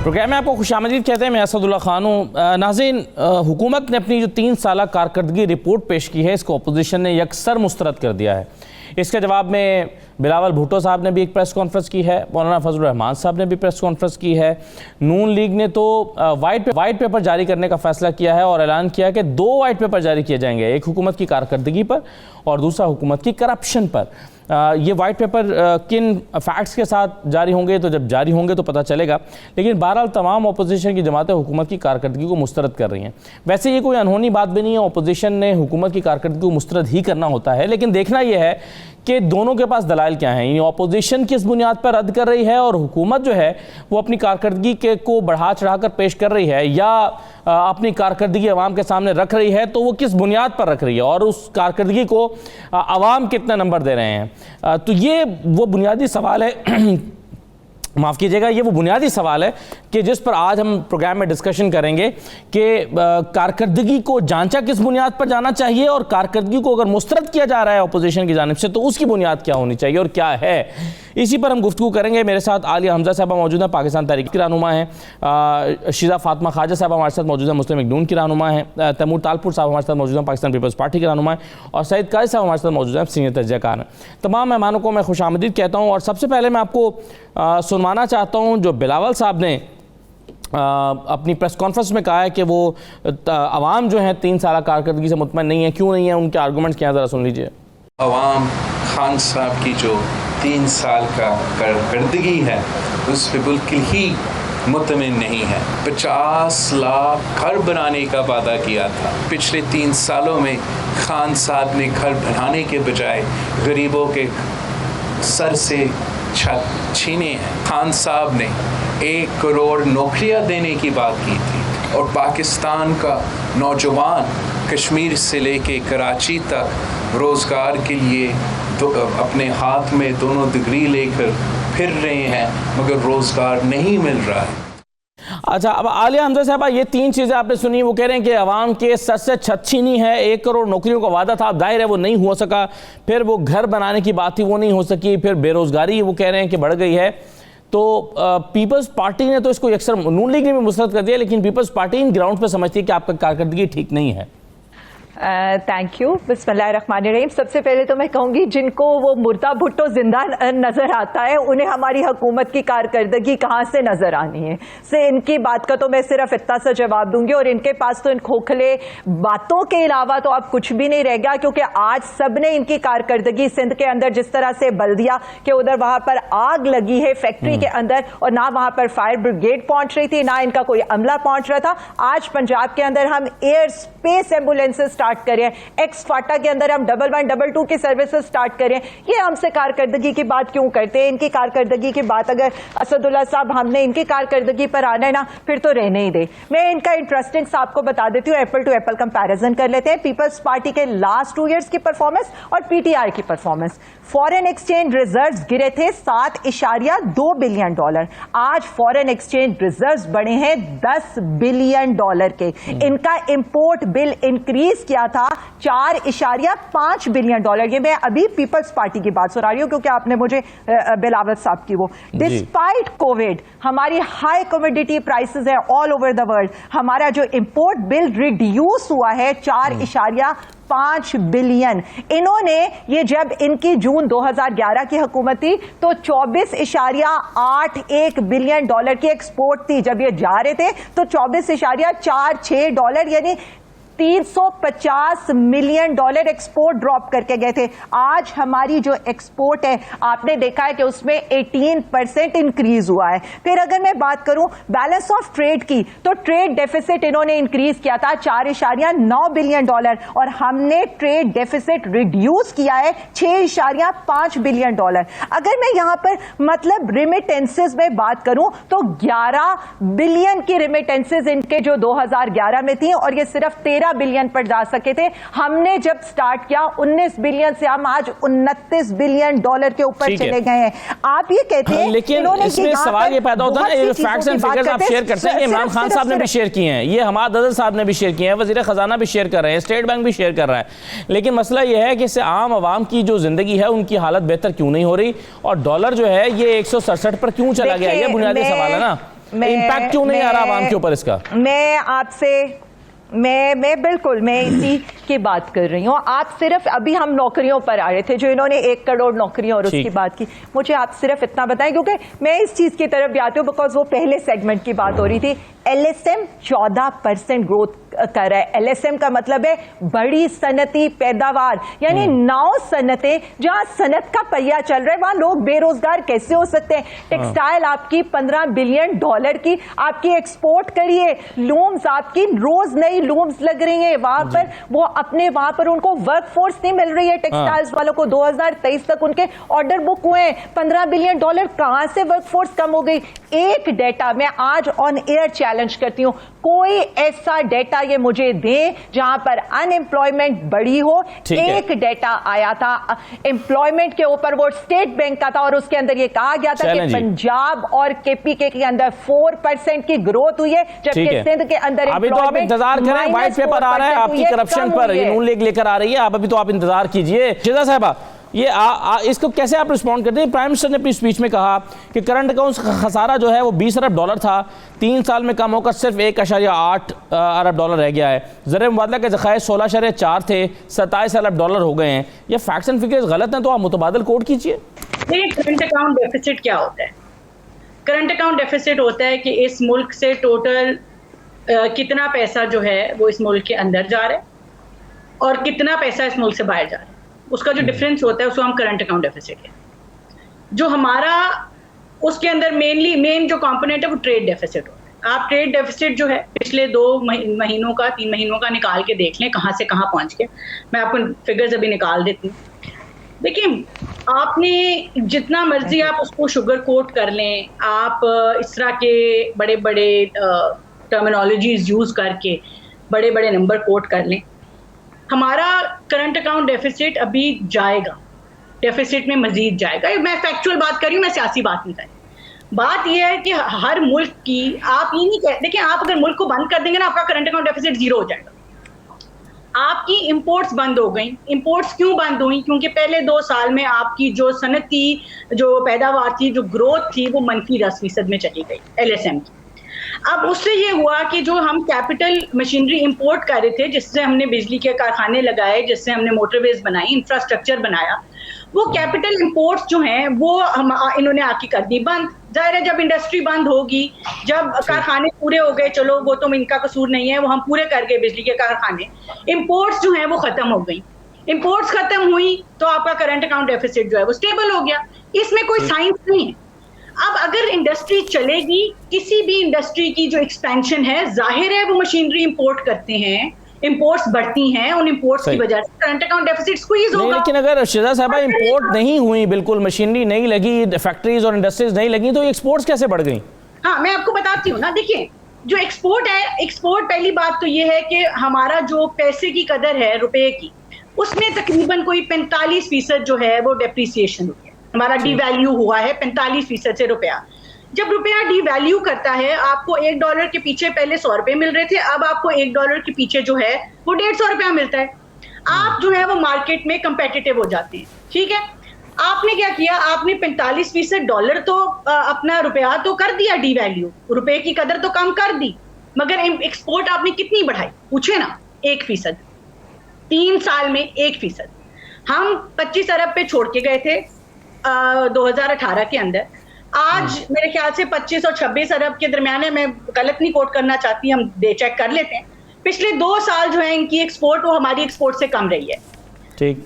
Programme में आपको खुशामदीद कहते हैं। मैं असदुल्ला खान हूँ। नाज़रीन, हुकूमत ने अपनी जो 3 साला कारकर्दगी रिपोर्ट पेश की है, इसको अपोजिशन ने यकसर मुस्तरद कर दिया है। इसके जवाब में बिलावल भुट्टो साहब ने भी एक प्रेस कॉन्फ्रेंस की है, मौलाना फजल रहमान साहब ने भी प्रेस कॉन्फ्रेंस की है। नून लीग ने तो वाइट पेपर जारी करने का फैसला किया है और ऐलान किया कि 2 वाइट पेपर जारी किए जाएंगे, एक हुकूमत की कारकर्दगी पर और दूसरा हुकूमत की करप्शन पर। ये वाइट पेपर किन फैक्ट्स के साथ जारी होंगे, तो जब जारी होंगे तो पता चलेगा। लेकिन बहरहाल तमाम अपोजिशन की जमातें हुकूमत की कारकर्दगी को मुस्तरद कर रही हैं। वैसे ये कोई अनहोनी बात भी नहीं है, अपोजिशन ने हुकूमत की कारकर्दगी को मुस्तरद ही करना होता है। लेकिन देखना यह है कि दोनों के पास दलाइल क्या हैं, यानी अपोजिशन किस बुनियाद पर रद्द कर रही है और हुकूमत जो है वो अपनी कारकर्दगी को बढ़ा चढ़ा कर पेश कर रही है, या अपनी कारकर्दगी अवाम के सामने रख रही है तो वो किस बुनियाद पर रख रही है और उस कारकर्दगी को अवाम कितना नंबर दे रहे हैं। तो ये वो बुनियादी सवाल है माफ़ कीजिएगा, ये वो बुनियादी सवाल है कि जिस पर आज हम प्रोग्राम में डिस्कशन करेंगे कि कारकर्दगी को जांचा किस बुनियाद पर जाना चाहिए और कारकर्दगी को अगर मुस्तरद किया जा रहा है अपोजिशन की जानिब से तो उसकी बुनियाद क्या होनी चाहिए और क्या है, इसी पर हम गुफ्तगू करेंगे। मेरे साथ आलिया हमजा साहबा मौजूद हैं, पाकिस्तान तहरीक की रहनुमा हैं। शीज़ा फातिमा ख्वाजा साहब हमारे साथ मौजूद हैं, मुस्लिम लीग नून की रहनुमा हैं। तैमूर तालपुर साहब हमारे साथ मौजूद हैं, पाकिस्तान पीपल्स पार्टी के रहनुमा हैं। और सईद काजी साहब हमारे साथ मौजूद हैं, सीनियर तजज़ियाकार हैं। तमाम मेहमानों को मैं खुशामदीद कहता हूँ। और सबसे पहले मैं आपको सुनवाना चाहता हूँ जो बिलावल साहब ने अपनी प्रेस कॉन्फ्रेंस में कहा है कि वो अवाम जो है 3 साल कारकर्दगी से मुतमईन नहीं है। क्यों नहीं है, उनके आर्गूमेंट्स क्या, ज़रा सुन लीजिए। अवाम खान साहब की जो 3 साल का कारकर्दगी है उस पर बिल्कुल ही मुतमिन नहीं है। 50 लाख घर बनाने का वादा किया था। पिछले 3 सालों में खान साहब ने घर बनाने के बजाय गरीबों के सर से छत छीने हैं। खान साहब ने 1 करोड़ नौकरियां देने की बात की थी और पाकिस्तान का नौजवान कश्मीर से लेके कराची तक रोज़गार के लिए अपने हाथ में दोनों डिग्री लेकर फिर रहे हैं, मगर रोज़गार नहीं मिल रहा है। अच्छा, अब आलिया हमजा साहबा, ये 3 चीज़ें आपने सुनी। वो कह रहे हैं कि अवाम के सर से छत छीनी है, 1 करोड़ नौकरियों का वादा था, अब जाहिर है वो नहीं हो सका। फिर वो घर बनाने की बात थी, वो नहीं हो सकी। फिर बेरोज़गारी वो कह रहे हैं कि बढ़ गई है। तो पीपल्स पार्टी ने तो इसको अक्सर, नून लीग ने भी मुस्तरद कर दिया, लेकिन पीपल्स पार्टी इन ग्राउंड पर समझती है कि आपका कारकर्दगी ठीक नहीं है। Thank you. बिस्मिल्लाहिर्रहमानिर्रहीम। सबसे पहले तो मैं कहूँगी जिनको वो मुर्दा भुट्टो जिंदा नज़र आता है उन्हें हमारी हुकूमत की कारकर्दगी कहाँ से नज़र आनी है, से इनकी बात का तो मैं सिर्फ इतना सा जवाब दूंगी। और इनके पास तो इन खोखले बातों के अलावा तो अब कुछ भी नहीं रह गया, क्योंकि आज सब ने इनकी कारकर्दगी सिंध के अंदर जिस तरह से बल्दिया के उधर वहाँ पर आग लगी है फैक्ट्री के अंदर और ना वहाँ पर फायर ब्रिगेड पहुँच रही थी, ना इनका कोई अमला पहुँच रहा था। आज पंजाब के अंदर हम एयर स्पेस एम्बुलेंसेज स्टार्ट करें, एक्स फाटा के अंदर हम 11 22 की सर्विसेज स्टार्ट करें। ये हमसे कारकर्दगी की बात क्यों करते हैं? इनकी कारकर्दगी की बात अगर असदुल्ला साहब हमने इनकी कारकर्दगी पर आना है ना, फिर तो रहने ही दे। मैं इनका इंटरेस्टिंग आपको बता देती हूँ, एप्पल टू एप्पल कंपैरिजन कर लेते हैं। पीपल्स पार्टी के लास्ट 2 ईयर्स की परफॉर्मेंस और पीटीआई की परफॉर्मेंस। फॉरेन एक्सचेंज रिजर्व्स गिरे थे $7.2 बिलियन। आज फॉरेन एक्सचेंज रिजर्व्स बढ़े हैं $10 बिलियन के। इनका इंपोर्ट बिल इंक्रीज किया था $4.5 बिलियन। ये मैं अभी पीपल्स पार्टी की बात सुना रही हूं क्योंकि आपने मुझे बिलावल साहब की वो। डिस्पाइट कोविड हमारी हाई कमोडिटी प्राइसेस है ऑल ओवर द वर्ल्ड, हमारा जो इंपोर्ट बिल रिड्यूस हुआ है $4.5 बिलियन। इन्होंने ये जब इनकी जून 2011 की हुकूमत थी तो $24.81 बिलियन की एक्सपोर्ट थी। जब ये जा रहे थे तो $24.46 यानी $350 मिलियन एक्सपोर्ट ड्रॉप करके गए थे। आज हमारी जो एक्सपोर्ट है आपने देखा है कि उसमें 18% इंक्रीज हुआ है। फिर अगर मैं बात करूं बैलेंस ऑफ ट्रेड की, तो ट्रेड डेफिसिट इन्होंने इंक्रीज किया था $4.9 बिलियन और हमने ट्रेड डेफिसिट रिड्यूस किया है $6.5 बिलियन। अगर मैं यहां पर मतलब रिमिटेंसेस में बात करूं तो 11 बिलियन की रिमिटेंसेस इनके जो 2011 में थी और ये सिर्फ 13 बिलियन पर जा सके थे। हमने जब स्टार्ट किया 19 बिलियन से हम आज $29 बिलियन के ऊपर चले गए हैं। आप ये कहते हैं, लेकिन इसमें सवाल ये पैदा होता है ना, ये फैक्ट्स एंड फिगर्स आप शेयर करते हैं, इमरान खान साहब ने भी शेयर किए हैं, ये हमाद अदल साहब ने भी शेयर किए हैं, वजीर खजाना भी शेयर कर रहे हैं, स्टेट बैंक भी शेयर कर रहा है। लेकिन मसला यह है कि इससे आम आवाम की जो जिंदगी है उनकी हालत बेहतर क्यों नहीं हो रही और डॉलर जो है ये 167 पर क्यों चला गया, ये बुनियादी सवाल है ना। इम्पैक्ट क्यों नहीं आ रहा आवाम के ऊपर इसका? मैं आपसे मैं बिल्कुल मैं इसी की बात कर रही हूँ। आप सिर्फ अभी हम नौकरियों पर आ रहे थे, जो इन्होंने 1 करोड़ नौकरियां और उसकी बात की। मुझे आप सिर्फ इतना बताएं, क्योंकि मैं इस चीज की तरफ भी आती हूँ, बिकॉज वो पहले सेगमेंट की बात हो रही थी। LSM 14% ग्रोथ कर रहा है। LSM का मतलब है बड़ी सनती पैदावार, यानी 9 सनतें जहां सनत का पहिया चल रहा है, वहां लोग बेरोजगार कैसे हो सकते हैं? टेक्सटाइल आपकी $15 बिलियन की आपकी एक्सपोर्ट करिए, लूम्स आपकी रोज नई लूम्स लग रही हैं वहां पर, वो अपने वहां पर उनको वर्क फोर्स नहीं मिल रही है। टेक्सटाइल्स वालों को 2023 तक उनके ऑर्डर बुक हुए हैं। $15 बिलियन कहां से वर्क फोर्स कम हो गई? एक डेटा मैं आज ऑन एयर चैलेंज करती हूं, कोई ऐसा डेटा ये मुझे दे जहां पर अनएम्प्लॉयमेंट बढ़ी हो। एक डेटा आया था एम्प्लॉयमेंट के ऊपर, वो स्टेट बैंक का था, और उसके अंदर ये कहा गया था कि पंजाब और KPK के अंदर 4% की ग्रोथ हुई है, जबकि सिंध के अंदर अभी तो आप इंतजार करें, व्हाइट पेपर आ रहा है आपकी करप्शन पर, ये नून लीग लेकर आ रही है। आप अभी तो आप इंतजार कीजिए। शिजा साहबा, ये इसको कैसे आप रिस्पॉन्ड करते हैं? प्राइम मिनिस्टर ने अपनी स्पीच में कहा कि करंट अकाउंट्स का खसारा जो है वो $20 अरब था, 3 साल में कम होकर सिर्फ $1.8 अरब रह गया है। ज़र मुबादला के ज़खायर 16.4 थे, $27 अरब हो गए हैं। ये फैक्ट्स एंड फिगर्स गलत हैं तो आप मुतबादल कोट कीजिए। करंट अकाउंट डेफिसिट क्या होता है? करंट अकाउंट डेफिसिट होता है कि इस मुल्क से टोटल कितना पैसा जो है वो इस मुल्क के अंदर जा रहा है और कितना पैसा इस मुल्क से बाहर जा रहा है, उसका जो डिफरेंस होता है उसको हम करंट अकाउंट डेफिसिट है। जो हमारा उसके अंदर मेन जो कंपोनेंट है वो ट्रेड डेफिसिट होता है। आप ट्रेड डेफिसिट जो है पिछले 2 महीनों का 3 महीनों का निकाल के देख लें कहाँ से कहाँ पहुँच के। मैं आपको फिगर्स अभी निकाल देती हूँ। देखिए, आपने जितना मर्जी आप उसको शुगर कोट कर लें, आप इस तरह के बड़े बड़े टर्मिनोलॉजीज यूज़ करके बड़े बड़े नंबर कोट कर लें, हमारा करंट अकाउंट डेफिसिट अभी जाएगा, डेफिसिट में मजीद जाएगा। मैं फैक्चुअल बात कर रही हूँ, मैं सियासी बात नहीं कर रही। बात यह है कि हर मुल्क की आप ये नहीं कह, देखिए आप अगर मुल्क को बंद कर देंगे ना, आपका करंट अकाउंट डेफिसिट 0 हो जाएगा। आपकी इंपोर्ट्स बंद हो गई। इंपोर्ट्स क्यों बंद हुई? क्योंकि पहले 2 साल में आपकी जो सनती जो पैदावार थी, जो ग्रोथ थी, वो -10% में चली गई LSM की। अब उससे ये हुआ कि जो हम कैपिटल मशीनरी इंपोर्ट कर रहे थे, जिससे हमने बिजली के कारखाने लगाए, जिससे हमने मोटरवेज बनाई, इंफ्रास्ट्रक्चर बनाया, वो कैपिटल इंपोर्ट्स जो हैं वो इन्होंने आके कर दी बंद। जाहिर है जब इंडस्ट्री बंद होगी, जब कारखाने पूरे हो गए, चलो वो तो इनका कसूर नहीं है, वो हम पूरे कर गए बिजली के कारखाने, इंपोर्ट्स जो हैं वो खत्म हो गई। इंपोर्ट्स खत्म हुई तो आपका करंट अकाउंट डेफिसिट जो है वो स्टेबल हो गया। इसमें कोई साइंस नहीं है। अब अगर इंडस्ट्री चलेगी, किसी भी इंडस्ट्री की जो एक्सपेंशन है, जाहिर है वो मशीनरी इंपोर्ट करते हैं, इंपोर्ट्स बढ़ती हैं, उन इंपोर्ट्स की वजह से करंट अकाउंट डेफिसिट स्क्वीज होगा। लेकिन अगर शिजा साहबा इंपोर्ट नहीं हुई, बिल्कुल मशीनरी नहीं लगी, फैक्ट्रीज और इंडस्ट्रीज नहीं लगी, तो एक्सपोर्ट्स कैसे बढ़ गई? हाँ, मैं आपको बताती हूँ ना। देखिए, जो एक्सपोर्ट है, एक्सपोर्ट पहली बात तो ये है कि हमारा जो पैसे की कदर है रुपए की, उसमें तकरीबन कोई 45% जो है वो डेप्रिसिएशन हुई है। हमारा डिवैल्यू हुआ है 45% से रुपया। जब रुपया डिवैल्यू करता है, आपको $1 के पीछे पहले 100 रुपए मिल रहे थे, अब आपको $1 के पीछे जो है वो 150 रुपया मिलता है। आप जो है वो मार्केट में कंपेटिटिव हो जाते हैं। ठीक है, आपने क्या किया? आपने 45% डॉलर तो अपना रुपया तो कर दिया डिवैल्यू, रुपए की कदर तो कम कर दी, मगर एक्सपोर्ट आपने कितनी बढ़ाई? पूछे ना, 1%। 3 साल में 1%। हम 25 अरब पे छोड़ के गए थे 2018 के अंदर। आज मेरे ख्याल से 25 और 26 अरब के दरमियान है। मैं गलत नहीं कोट करना चाहती, हम चेक कर लेते हैं। पिछले 2 साल जो है इनकी एक्सपोर्ट वो हमारी एक्सपोर्ट से कम रही है। ठीक,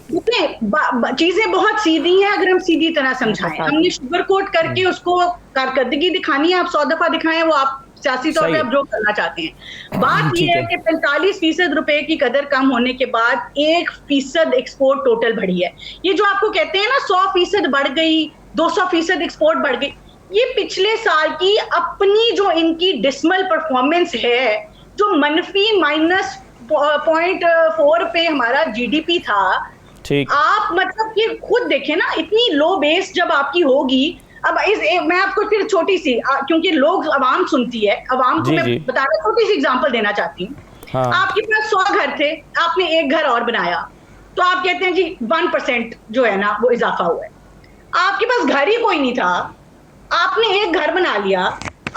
चीजें बहुत सीधी हैं अगर हम सीधी तरह समझाएं। हमने शुगर कोट करके उसको कारकर्दगी दिखानी है, आप 100 दफा दिखाएं, वो आप सियासी तौर पे आप जो करना चाहते हैं। बात यह है कि 45% रुपए की कदर कम होने के बाद 1% एक्सपोर्ट टोटल बढ़ी है। ये जो आपको कहते हैं ना 100% बढ़ गई, 200% एक्सपोर्ट बढ़ गई, ये पिछले साल की अपनी जो इनकी डिसमल परफॉर्मेंस है, जो -0.4 पे हमारा GDP था। ठीक, आप मतलब कि खुद देखें ना, इतनी लो बेस जब आपकी होगी। अब मैं आपको फिर छोटी सी, क्योंकि लोग अवाम सुनती है, अवाम को मैं बताना छोटी सी एग्जांपल देना चाहती हूँ। हाँ। आपके पास 100 घर थे, आपने एक घर और बनाया, तो आप कहते हैं जी 1% जो है ना वो इजाफा हुआ है। आपके पास घर ही कोई नहीं था, आपने एक घर बना लिया,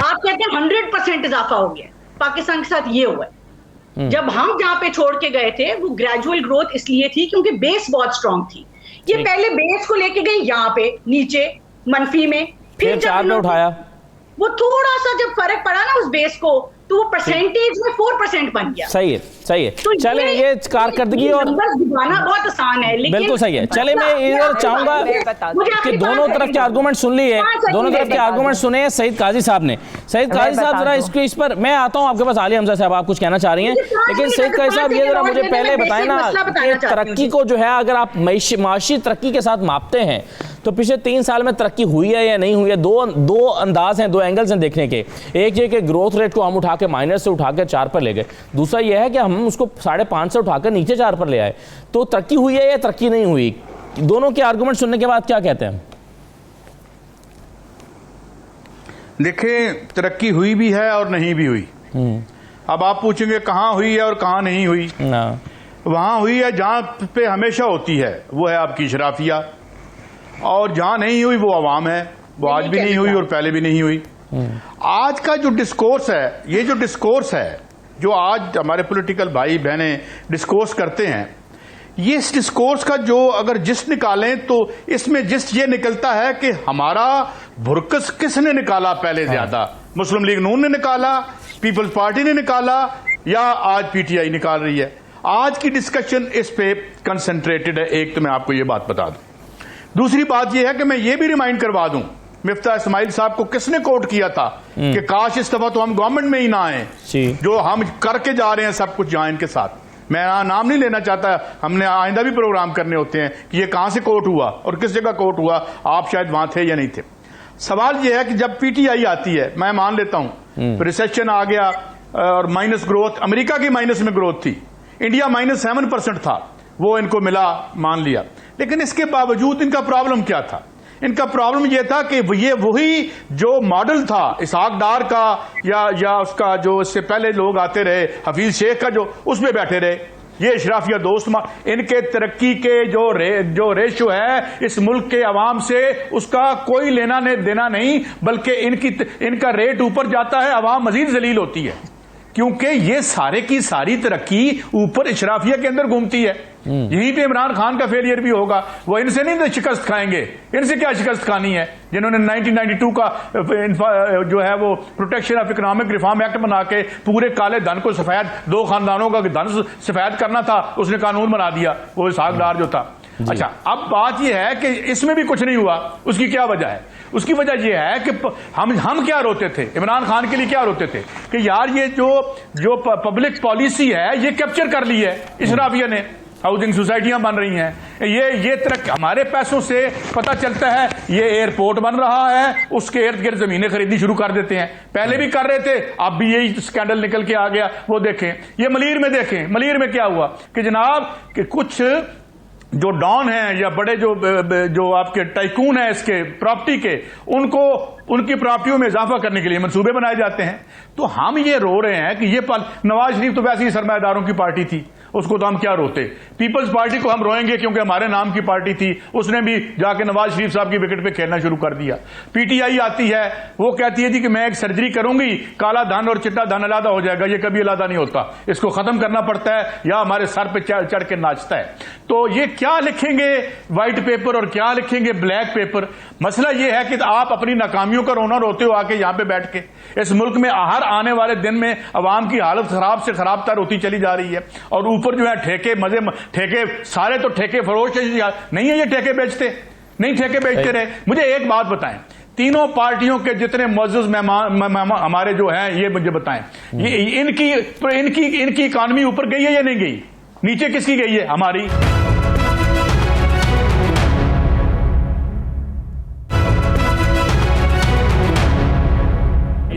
आप आप कहते हैं 100% इजाफा हो गया। पाकिस्तान के साथ ये हुआ है। जब हम जहां पे छोड़ के गए थे वो ग्रेजुअल ग्रोथ इसलिए थी क्योंकि बेस बहुत स्ट्रांग थी। ये पहले बेस को लेके गए यहाँ पे नीचे मनफी में, फिर 4 में उठाया, वो थोड़ा सा जब फर्क पड़ा ना उस बेस को, तो वो परसेंटेज में 4% बन गया। सही है, सही है। तो चले ये कारकर्दगी और दिखाना बहुत आसान है, लेकिन बिल्कुल सही है। चले मैं इधर चाहूंगा कि दोनों तरफ के आर्गूमेंट सुन लिए, दोनों तरफ के आर्गूमेंट सुने हैं सईद काजी साहब ने। सईद काजी साहब जरा इस पर मैं आता हूं आपके पास। आलिया हमजा साहब आप कुछ कहना चाह रही हैं, लेकिन सईद काजी साहब ये जरा मुझे पहले बताएं ना कि तरक्की को जो है अगर आप माशी तरक्की के साथ मापते हैं तो पिछले 3 साल में तरक्की हुई है या नहीं हुई है? दो अंदाज हैं, 2 एंगल्स हैं देखने के। एक ये कि ग्रोथ रेट को हम उठा के माइनस से उठा के 4 पर ले गए, दूसरा यह है कि हम उसको 5.5 से उठाकर नीचे 4 पर ले आए। तो तरक्की हुई है या तरक्की नहीं हुई? दोनों के आर्गुमेंट सुनने के बाद क्या कहते हैं? देखिए, तरक्की हुई भी है और नहीं भी हुई। अब आप पूछेंगे कहाँ हुई है और कहाँ नहीं हुई। वहां हुई है जहां पे हमेशा होती है, वो है आपकी शराफिया, और जहां नहीं हुई वो अवाम है। वो आज भी नहीं हुई और पहले भी नहीं हुई। आज का जो डिस्कोर्स है, ये जो डिस्कोर्स है जो आज हमारे पॉलिटिकल भाई बहनें डिस्कोर्स करते हैं, ये इस डिस्कोर्स का जो अगर जिस निकालें तो इसमें जिस ये निकलता है कि हमारा भुरकस किसने निकाला पहले ज्यादा, मुस्लिम लीग नून ने निकाला, पीपल्स पार्टी ने निकाला, या आज पीटीआई निकाल रही है। आज की डिस्कशन इस पे कंसंट्रेटेड है। एक तो मैं आपको ये बात बता दूं। दूसरी बात यह है कि मैं ये भी रिमाइंड करवा दूं, मिफ्ता इस्माइल साहब को किसने कोट किया था कि काश इस दफा तो हम गवर्नमेंट में ही ना आए, जो हम करके जा रहे हैं सब कुछ जहां इनके साथ। मैं नाम नहीं लेना चाहता, हमने आइंदा भी प्रोग्राम करने होते हैं कि ये कहां से कोट हुआ और किस जगह कोट हुआ, आप शायद वहां थे या नहीं थे। सवाल यह है कि जब पीटीआई आती है, मैं मान लेता हूं रिसेशन आ गया और माइनस ग्रोथ, अमेरिका की माइनस में ग्रोथ थी, इंडिया -7% था, वो इनको मिला, मान लिया। लेकिन इसके बावजूद इनका प्रॉब्लम क्या था? इनका प्रॉब्लम यह था कि ये वही जो मॉडल था इसहाक डार का या उसका जो इससे पहले लोग आते रहे, हफीज शेख का, जो उसमें बैठे रहे, ये इशराफिया दोस्त। इनके तरक्की के जो रेशो है इस मुल्क के अवाम से, उसका कोई लेना देना नहीं, बल्कि इनका रेट ऊपर जाता है, अवाम मजीद जलील होती है, क्योंकि ये सारे की सारी तरक्की ऊपर इशराफिया के अंदर घूमती है। यहीं पे इमरान खान का फेलियर भी होगा। वो इनसे नहीं शिकस्त खाएंगे, इनसे क्या शिकस्त खानी है, जिन्होंने 1992 का जो है वो protection of economic reform act बना के पूरे काले धन को सफेद, 2 खानदानों का धन सफेद करना था, उसने कानून बना दिया, वो इसहाक डार जो था। अच्छा, अब बात यह है कि इसमें भी कुछ नहीं हुआ। उसकी क्या वजह है? उसकी वजह यह है कि हम क्या रोते थे, इमरान खान के लिए क्या रोते थे कि यार ये जो पब्लिक पॉलिसी है ये कैप्चर कर ली है इशराफिया ने, हाउसिंग सोसाइटियां बन रही हैं, ये तरक्की हमारे पैसों से पता चलता है। ये एयरपोर्ट बन रहा है, उसके इर्द गिर्द जमीनें खरीदनी शुरू कर देते हैं, पहले भी कर रहे थे, अब भी यही स्कैंडल निकल के आ गया। वो देखें, ये मलीर में देखें, मलीर में क्या हुआ कि जनाब कि कुछ जो डॉन हैं या बड़े जो आपके टाइकून हैं इसके प्रॉपर्टी के, उनको उनकी प्रॉपर्टियों में इजाफा करने के लिए मंसूबे बनाए जाते हैं। तो हम ये रो रहे हैं कि ये नवाज शरीफ तो वैसे ही सरमायादारों की पार्टी थी, उसको तो हम क्या रोते। पीपल्स पार्टी को हम रोएंगे क्योंकि हमारे नाम की पार्टी थी, उसने भी जाके नवाज शरीफ साहब की विकेट पे खेलना शुरू कर दिया। पीटीआई आती है, वो कहती है जी कि मैं एक सर्जरी करूंगी, काला धन और चिट्टा धन अलग हो जाएगा। ये कभी अलग नहीं होता, इसको खत्म करना पड़ता है या हमारे सर पे चढ़ के नाचता है। तो ये क्या लिखेंगे व्हाइट पेपर और क्या लिखेंगे ब्लैक पेपर? मसला ये है कि आप अपनी नाकामियों का रोना रोते हो आके यहां पे बैठ के। इस मुल्क में हर आने वाले दिन में अवाम की हालत खराब से खराब तर होती चली जा रही है, और ऊपर जो है ठेके सारे तो ठेके फरोश नहीं है, ये ठेके बेचते नहीं, ठेके बेचते रहे। मुझे एक बात बताएं, तीनों पार्टियों के जितने मुअज़्ज़ज़ मेहमान हमारे जो हैं, ये मुझे बताएं, ये इनकी इकॉनमी ऊपर गई है या नहीं गई? नीचे किसकी गई है? हमारी।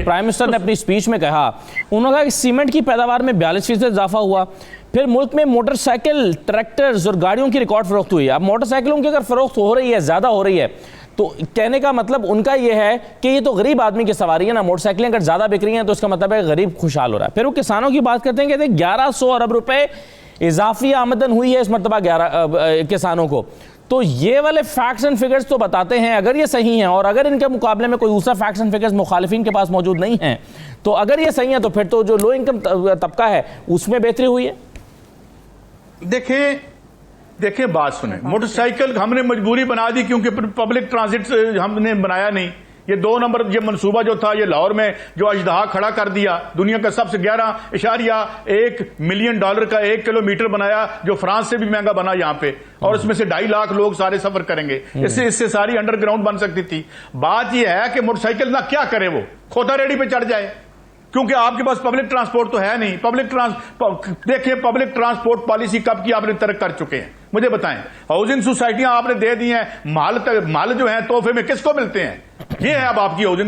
प्राइम मिनिस्टर ने अपनी स्पीच में कहा, उन्होंने कहा कि सीमेंट की पैदावार में 42% इजाफा हुआ। फिर मुल्क में मोटरसाइकिल, ट्रैक्टर्स और गाड़ियों की रिकॉर्ड फरोख्त हुई है। अब मोटरसाइकिलों की अगर फरोख्त हो रही है, ज्यादा हो रही है, तो कहने का मतलब उनका यह है कि ये तो गरीब आदमी की सवारी है ना, मोटरसाइकिलें अगर ज्यादा बिक रही हैं तो इसका मतलब है गरीब खुशहाल हो रहा है। फिर वो किसानों की बात करते हैं, कहते हैं 1100 अरब रुपए इजाफी आमदन हुई है इस मरतबा किसानों को। तो ये वाले फैक्ट्स एंड फिगर्स तो बताते हैं, अगर ये सही हैं और अगर इनके मुकाबले में कोई दूसरा फैक्ट्स एंड फिगर्स मुखालिफिन के पास मौजूद नहीं है, तो अगर ये सही है तो फिर तो जो लो इनकम तबका है उसमें बेहतरी हुई है। देखें बात सुने, मोटरसाइकिल हमने मजबूरी बना दी क्योंकि पब्लिक ट्रांजिट हमने बनाया नहीं। ये 2 नंबर ये मनसूबा जो था, ये लाहौर में जो अजदहा खड़ा कर दिया, दुनिया का सबसे 11.1 मिलियन डॉलर का 1 किलोमीटर बनाया, जो फ्रांस से भी महंगा बना यहाँ पे, और उसमें से 2.5 लाख लोग सारे सफर करेंगे। इससे सारी अंडरग्राउंड बन सकती थी। बात यह है कि मोटरसाइकिल ना क्या करे, वो खोता रेडी पे चढ़ जाए, क्योंकि आपके पास पब्लिक ट्रांसपोर्ट तो है नहीं। देखिए पब्लिक ट्रांसपोर्ट पॉलिसी कब की आपने तर्क कर चुके हैं, मुझे बताएं। हाउसिंग सोसाइटियां आपने दे दी हैं, माल जो है तोहफे में किसको मिलते हैं? ये है अब आपकी हाउसिंग।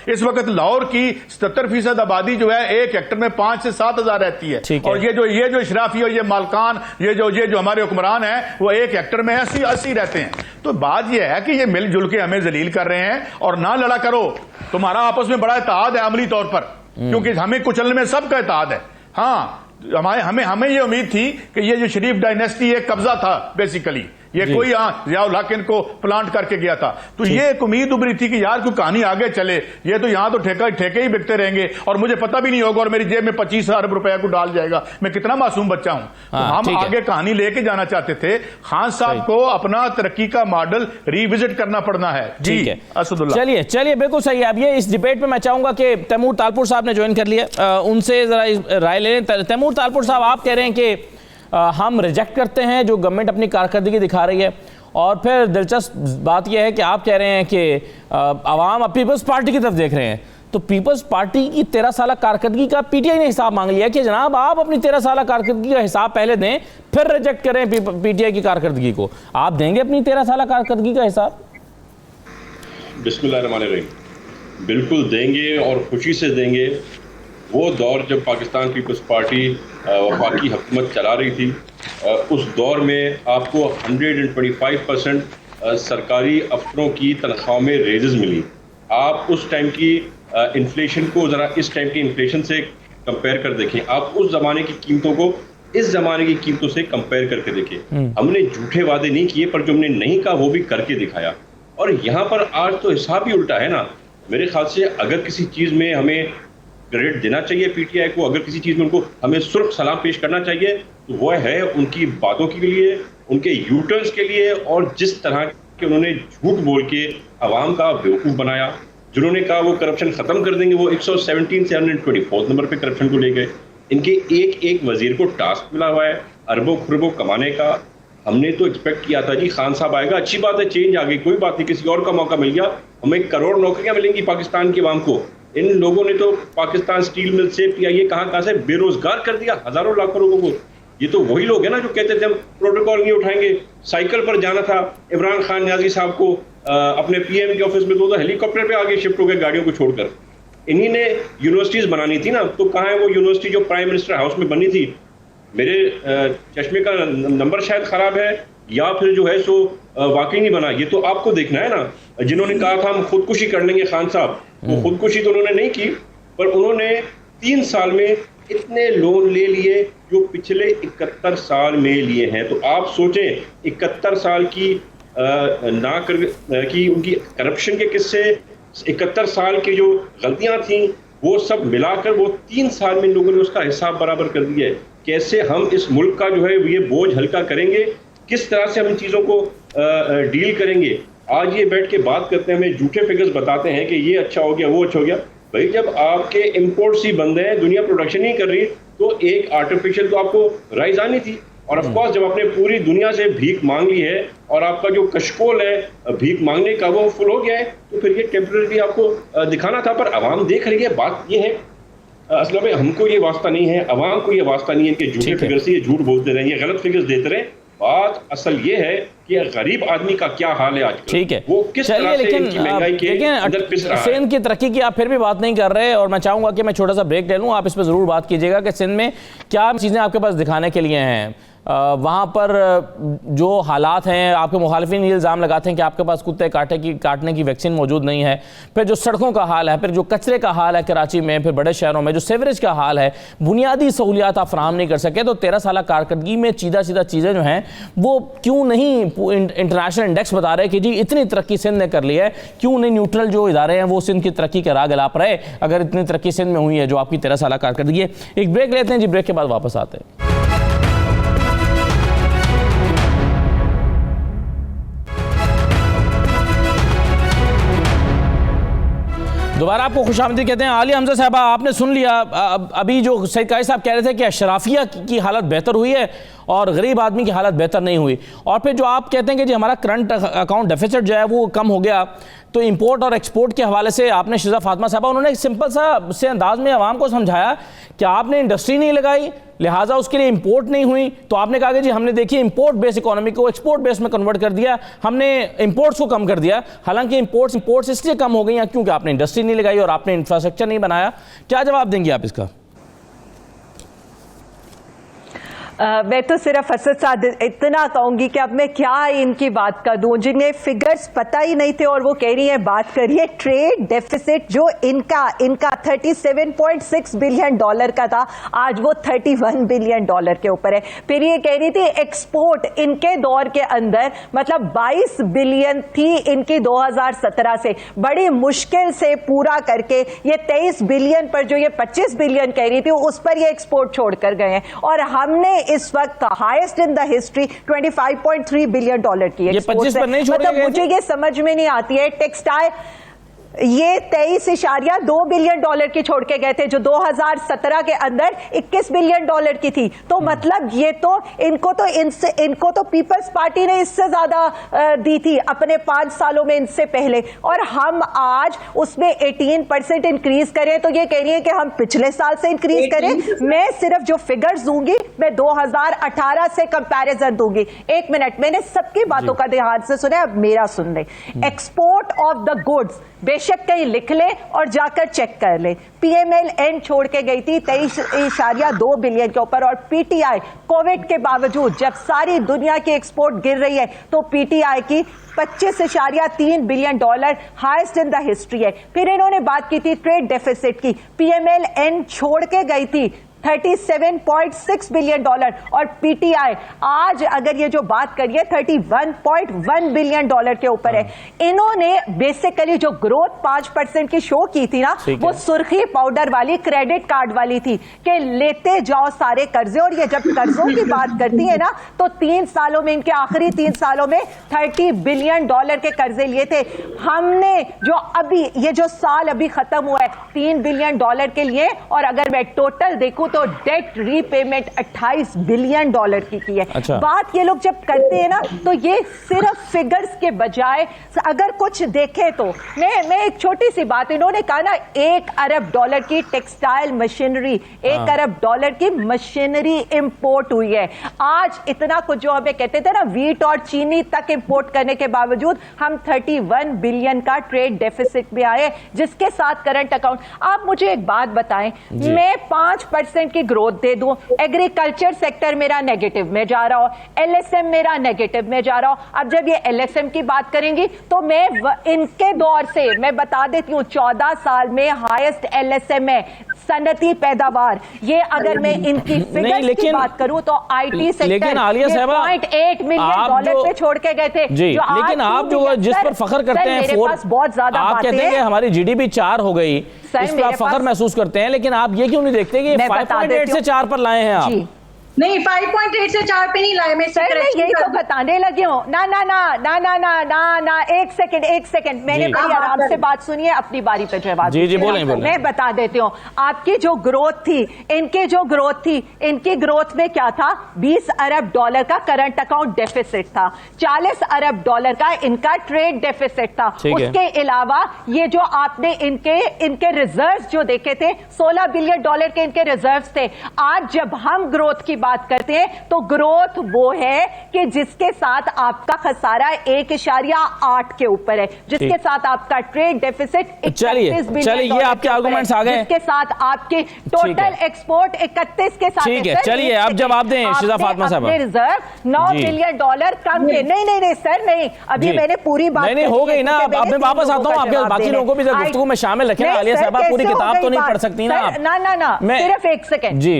इस वक्त लाहौर की 77% आबादी जो है 1 हेक्टर में 5 से 7 हजार रहती है, और ये जो इशराफी और ये मालकान, ये जो हमारे हुक्मरान हैं, वो 1 हेक्टर में 80 रहते हैं। तो बात ये है कि ये मिलजुल के हमें जलील कर रहे हैं, और ना लड़ा करो। तुम्हारा आपस में बड़ा इत्तेहाद है अमली तौर पर, क्योंकि हमें कुचलने में सबका इत्तेहाद है। हाँ, हमें ये उम्मीद थी कि ये जो शरीफ डायनेस्टी एक कब्जा था बेसिकली, ये कोई जियाउल हक इनको प्लांट करके गया था, तो ये एक उम्मीद उभरी थी कि यार कोई कहानी आगे चले। ये तो यहां तो ठेके ही बिकते रहेंगे और मुझे पता भी नहीं होगा, और मेरी जेब में 25 अरब रुपए को डाल जाएगा। मैं कितना मासूम बच्चा हूं। तो हम आगे कहानी लेके जाना चाहते थे। खान साहब को अपना तरक्की का मॉडल रिविजिट करना पड़ना है। जी असदुल्ला, चलिए बिल्कुल सही है। अब ये इस डिबेट में मैं चाहूंगा कि तैमूर तालपुर साहब ने ज्वाइन कर लिया, उनसे जरा राय ले लें। तैमूर तालपुर साहब, आप कह रहे हैं कि हम रिजेक्ट करते हैं जो गवर्नमेंट अपनी कारकर्दगी दिखा रही है, और फिर दिलचस्प बात यह है कि आप कह रहे हैं कि आवाम अब पीपल्स पार्टी की तरफ देख रहे हैं। तो पीपल्स पार्टी की 13 साल कारकर्दगी का पीटीआई ने हिसाब मांग लिया कि जनाब आप अपनी 13 साल कारकर्दगी का हिसाब पहले दें, फिर रिजेक्ट करें पीटीआई की कारकर्दगी को। आप देंगे अपनी 13 साल कारकर्दगी का हिसाब? बिस्मिल्लाहिर्रहमानिर्रहीम, बिल्कुल देंगे और खुशी से देंगे। वो दौर जब पाकिस्तान पीपल्स पार्टी वफाकी हुकूमत चला रही थी, उस दौर में आपको 125% सरकारी अफसरों की तनख्वाह में रेजेस मिली। आप उस टाइम की इन्फ्लेशन को ज़रा इस टाइम की इन्फ्लेशन से कंपेयर कर देखें, आप उस ज़माने की कीमतों को इस ज़माने की कीमतों से कंपेयर करके देखें। हमने झूठे वादे नहीं किए, पर जो हमने नहीं कहा वो भी करके दिखाया। और यहाँ पर आज तो हिसाब ही उल्टा है ना। मेरे ख्याल से अगर किसी चीज़ में हमें क्रेडिट देना चाहिए पीटीआई को, अगर किसी चीज़ में उनको हमें सुर्ख सलाम पेश करना चाहिए, तो वह है उनकी बातों के लिए, उनके यूटर्न्स के लिए, और जिस तरह के उन्होंने झूठ बोल के आवाम का बेवकूफ़ बनाया। जिन्होंने कहा वो करप्शन ख़त्म कर देंगे, वो 117 से 124 नंबर पे करप्शन को ले गए। इनके एक वजीर को टास्क मिला हुआ है अरबों खरबों कमाने का। हमने तो एक्सपेक्ट किया था जी खान साहब आएगा, अच्छी बात है, चेंज आ गई, कोई बात नहीं, किसी और का मौका मिल गया, हमें 1 करोड़ नौकरियां मिलेंगी पाकिस्तान की आवाम को। इन लोगों ने तो पाकिस्तान स्टील मिल से पीआईए कहां से बेरोजगार कर दिया हजारों लाखों लोगों को। ये तो वही लोग हैं ना जो कहते थे हम प्रोटोकॉल नहीं उठाएंगे। साइकिल पर जाना था इमरान खान न्याजी साहब को अपने पीएम के ऑफिस में, तो हेलीकॉप्टर पे आगे शिफ्ट हो गए गाड़ियों को छोड़कर। इन्हीं ने यूनिवर्सिटीज बनानी थी ना, तो कहाँ है वो यूनिवर्सिटी जो प्राइम मिनिस्टर हाउस में बनी थी? मेरे चश्मे का नंबर शायद खराब है, या फिर जो है सो वाकई नहीं बना। ये तो आपको देखना है ना। जिन्होंने कहा था हम खुदकुशी कर लेंगे खान साहब, वो खुदकुशी तो उन्होंने नहीं की, पर उन्होंने 3 साल में इतने लोन ले लिए जो पिछले 71 साल में लिए हैं। तो आप सोचें 71 साल की की उनकी करप्शन के किस्से, 71 साल की जो गलतियां थी, वो सब मिलाकर वो 3 साल में लोगों ने उसका हिसाब बराबर कर दिया है। कैसे हम इस मुल्क का जो है ये बोझ हल्का करेंगे, किस तरह से हम इन चीज़ों को डील करेंगे। आज ये बैठ के बात करते हैं, हमें झूठे फिगर्स बताते हैं कि ये अच्छा हो गया वो अच्छा हो गया। भाई जब आपके इंपोर्ट्स ही बंद हैं, दुनिया प्रोडक्शन नहीं कर रही, तो एक आर्टिफिशियल तो आपको राइज आनी थी। और ऑफकोर्स जब आपने पूरी दुनिया से भीख मांग ली है और आपका जो कशकोल है भीख मांगने का वो फुल हो गया है, तो फिर ये टेम्परेरी आपको दिखाना था। पर आवाम देख रही है। बात ये है असल में हमको ये वास्ता नहीं है, आवाम को ये वास्ता नहीं है इनके झूठे फिगर से। ये झूठ बोलते रहे, ये गलत फिगर्स देते रहे। बात असल ये है कि गरीब आदमी का क्या हाल है आजकल। ठीक है, वो किस तरह से इनकी महंगाई के अंदर पिस रहा है। सिंध की तरक्की की आप फिर भी बात नहीं कर रहे, और मैं चाहूंगा कि मैं छोटा सा ब्रेक ले लूं, आप इस पर जरूर बात कीजिएगा कि सिंध में क्या चीजें आपके पास दिखाने के लिए हैं। वहाँ पर जो हालात हैं, आपके मुखालिफिन ये इल्ज़ाम लगाते हैं कि आपके पास कुत्ते काटने की वैक्सीन मौजूद नहीं है, फिर जो सड़कों का हाल है, फिर जो कचरे का हाल है कराची में, फिर बड़े शहरों में जो सीवरेज का हाल है, बुनियादी सहूलियात आप फराहम नहीं कर सके। तो 13 साल कारकर्दगी में सीधा चीज़ें जो हैं वो क्यों नहीं इंटरनेशनल इंडेक्स बता रहे कि जी इतनी तरक्की सिंध ने कर ली है, क्यों नहीं न्यूट्रल जो इदारे हैं वो सिंध की तरक्की के राह गलाप रहे अगर इतनी तरक्की सिंध में हुई है जो आपकी 13 साल कारकर्दगी है। एक ब्रेक लेते हैं जी, ब्रेक के बाद वापस आते हैं। दोबारा आपको खुशामदीद कहते हैं। आलिया हमजा साहबा, आपने सुन लिया अभी जो सईद काजी साहब कह रहे थे कि अशराफिया की हालत बेहतर हुई है और गरीब आदमी की हालत बेहतर नहीं हुई, और फिर जो आप कहते हैं कि जी हमारा करंट अकाउंट डेफिसिट जो है वो कम हो गया, तो इंपोर्ट और एक्सपोर्ट के हवाले से आपने शिजा फातिमा साहबा, उन्होंने एक सिंपल सा से अंदाज में आवाम को समझाया कि आपने इंडस्ट्री नहीं लगाई लिहाजा उसके लिए इंपोर्ट नहीं हुई। तो आपने कहा कि जी हमने देखिए इंपोर्ट बेस इकोनॉमी को एक्सपोर्ट बेस में कन्वर्ट कर दिया, हमने इंपोर्ट्स को कम कर दिया। हालांकि इंपोर्ट्स इसलिए कम हो गई हैं क्योंकि आपने इंडस्ट्री नहीं लगाई और आपने इंफ्रास्ट्रक्चर नहीं बनाया। क्या जवाब देंगे आप इसका? मैं तो सिर्फ असद साहब इतना कहूंगी कि अब मैं क्या इनकी बात कर दूं, जिन्हें फिगर्स पता ही नहीं थे और वो कह रही है बात करिए ट्रेड डेफिसिट जो इनका 37.6 बिलियन डॉलर का था, आज वो 31 बिलियन डॉलर के ऊपर है। फिर ये कह रही थी एक्सपोर्ट इनके दौर के अंदर मतलब 22 बिलियन थी इनकी 2017 से, बड़ी मुश्किल से पूरा करके ये 23 बिलियन पर जो ये 25 बिलियन कह रही थी उस पर ये एक्सपोर्ट छोड़कर गए हैं। और हमने इस वक्त highest in the history 25.3 billion dollar की एक्सपोर्ट है। मतलब मुझे ये समझ में नहीं आती है, टेक्सटाइल ये 23.2 बिलियन डॉलर की छोड़ के गए थे जो 2017 के अंदर 21 बिलियन डॉलर की थी। तो मतलब ये तो इनको तो पीपल्स पार्टी ने इससे ज्यादा दी थी अपने 5 सालों में इनसे पहले, और हम आज उसमें 18% इंक्रीज करें तो ये कह रही है कि हम पिछले साल से इंक्रीज करें। मैं सिर्फ जो फिगर्स दूंगी मैं 2018 से कंपैरिजन दूंगी। 1 मिनट, मैंने सबकी बातों का ध्यान से सुने, अब मेरा सुन ले। एक्सपोर्ट ऑफ द गुड्स बेशक कहीं लिख ले और जाकर चेक कर ले, PMLN छोड़ के गई थी 23.2 बिलियन के ऊपर, और PTI कोविड के बावजूद जब सारी दुनिया की एक्सपोर्ट गिर रही है तो PTI की 25.3 billion dollar highest in the history है। फिर इन्होंने बात की थी ट्रेड डेफिसिट की, PMLN छोड़ के गई थी 37.6 बिलियन डॉलर, और PTI आज अगर ये जो बात करिए 31.1 बिलियन डॉलर के ऊपर है। इन्होंने बेसिकली जो ग्रोथ 5% की शो की थी ना, वो सुर्खी पाउडर वाली क्रेडिट कार्ड वाली थी कि लेते जाओ सारे कर्जे, और ये जब कर्जों की बात करती है ना तो 3 सालों में इनके आखिरी 3 सालों में 30 बिलियन डॉलर के कर्जे लिए थे। हमने जो अभी ये जो साल अभी खत्म हुआ है 3 बिलियन डॉलर के लिए, और अगर मैं टोटल देखूं तो डेट रीपेमेंट 28 बिलियन डॉलर की है। अच्छा। बात ये लोग जब करते हैं ना तो ये सिर्फ फिगर्स के बजाय अगर कुछ देखें तो मैं एक छोटी सी बात, इन्होंने कहा ना 1 अरब डॉलर की टेक्सटाइल मशीनरी, 1 अरब डॉलर की मशीनरी इंपोर्ट हुई है। आज इतना कुछ जो हमें कहते थे ना वीट और चीनी तक इंपोर्ट करने के बावजूद हम 31 बिलियन का ट्रेड डेफिसिट में आए, जिसके साथ करंट अकाउंट। आप मुझे एक बात बताएं, मैं 5% की ग्रोथ दे दूं, एग्रीकल्चर सेक्टर मेरा नेगेटिव में जा रहा हो, LSM मेरा नेगेटिव में जा रहा हो। अब जब ये LSM की बात करेंगी तो मैं इनके दौर से मैं बता देती हूं 14 साल में हाईएस्ट LSM है सनती पैदावार। ये अगर मैं इनकी फिगर्स की बात करूं तो IT सेक्टर लेकिन आलिया साहबा 0.8 मिलियन डॉलर पे छोड़ के गए थे जी, लेकिन आप जो जिस पर फख्र करते हैं, मेरे पास बहुत ज्यादा आप कहते हैं कि हमारी GDP 4 हो गई, इस पर आप फख्र महसूस करते हैं, लेकिन आप ये क्यों नहीं देखते कि 5.8 से 4 पर लाए हैं आप? नहीं, 5.8 से 4 पे नहीं लाए। मैं यही तो बताने लगी हूँ। ना ना ना ना ना ना ना ना एक सेकंड मैंने बड़ी आराम से बात सुनी है, अपनी बारी पे जवाब। जी बोलें। मैं बता देती हूँ, आपकी जो ग्रोथ थी, इनकी ग्रोथ में क्या था, 20 अरब डॉलर का करंट अकाउंट डेफिसिट था, 40 अरब डॉलर का इनका ट्रेड डेफिसिट था। उसके अलावा ये जो आपने इनके रिजर्व्स जो देखे थे 16 बिलियन डॉलर के इनके रिजर्व्स थे। आज जब हम ग्रोथ की बात करते हैं तो ग्रोथ वो है कि जिसके साथ आपका खसारा 1.8 के ऊपर है, जिसके साथ आपका ट्रेड डेफिसिट 31 बिलियन ये आपके आर्गुमेंट्स आ गए, जिसके साथ आपके टोटल एक्सपोर्ट 31 के साथ। ठीक है, चलिए आप जवाब दें शिजा फातिमा साहब। रिजर्व $9 बिलियन कम के। नहीं सर, नहीं, अभी मैंने पूरी बात नहीं हो गई ना। अब मैं वापस आता हूँ, आपके बाकी लोगों को भी गुफ्तगू में शामिल रखें। आलिया साहब पूरी किताब तो नहीं पढ़ सकती ना आप। ना सिर्फ एक सेकंड जी।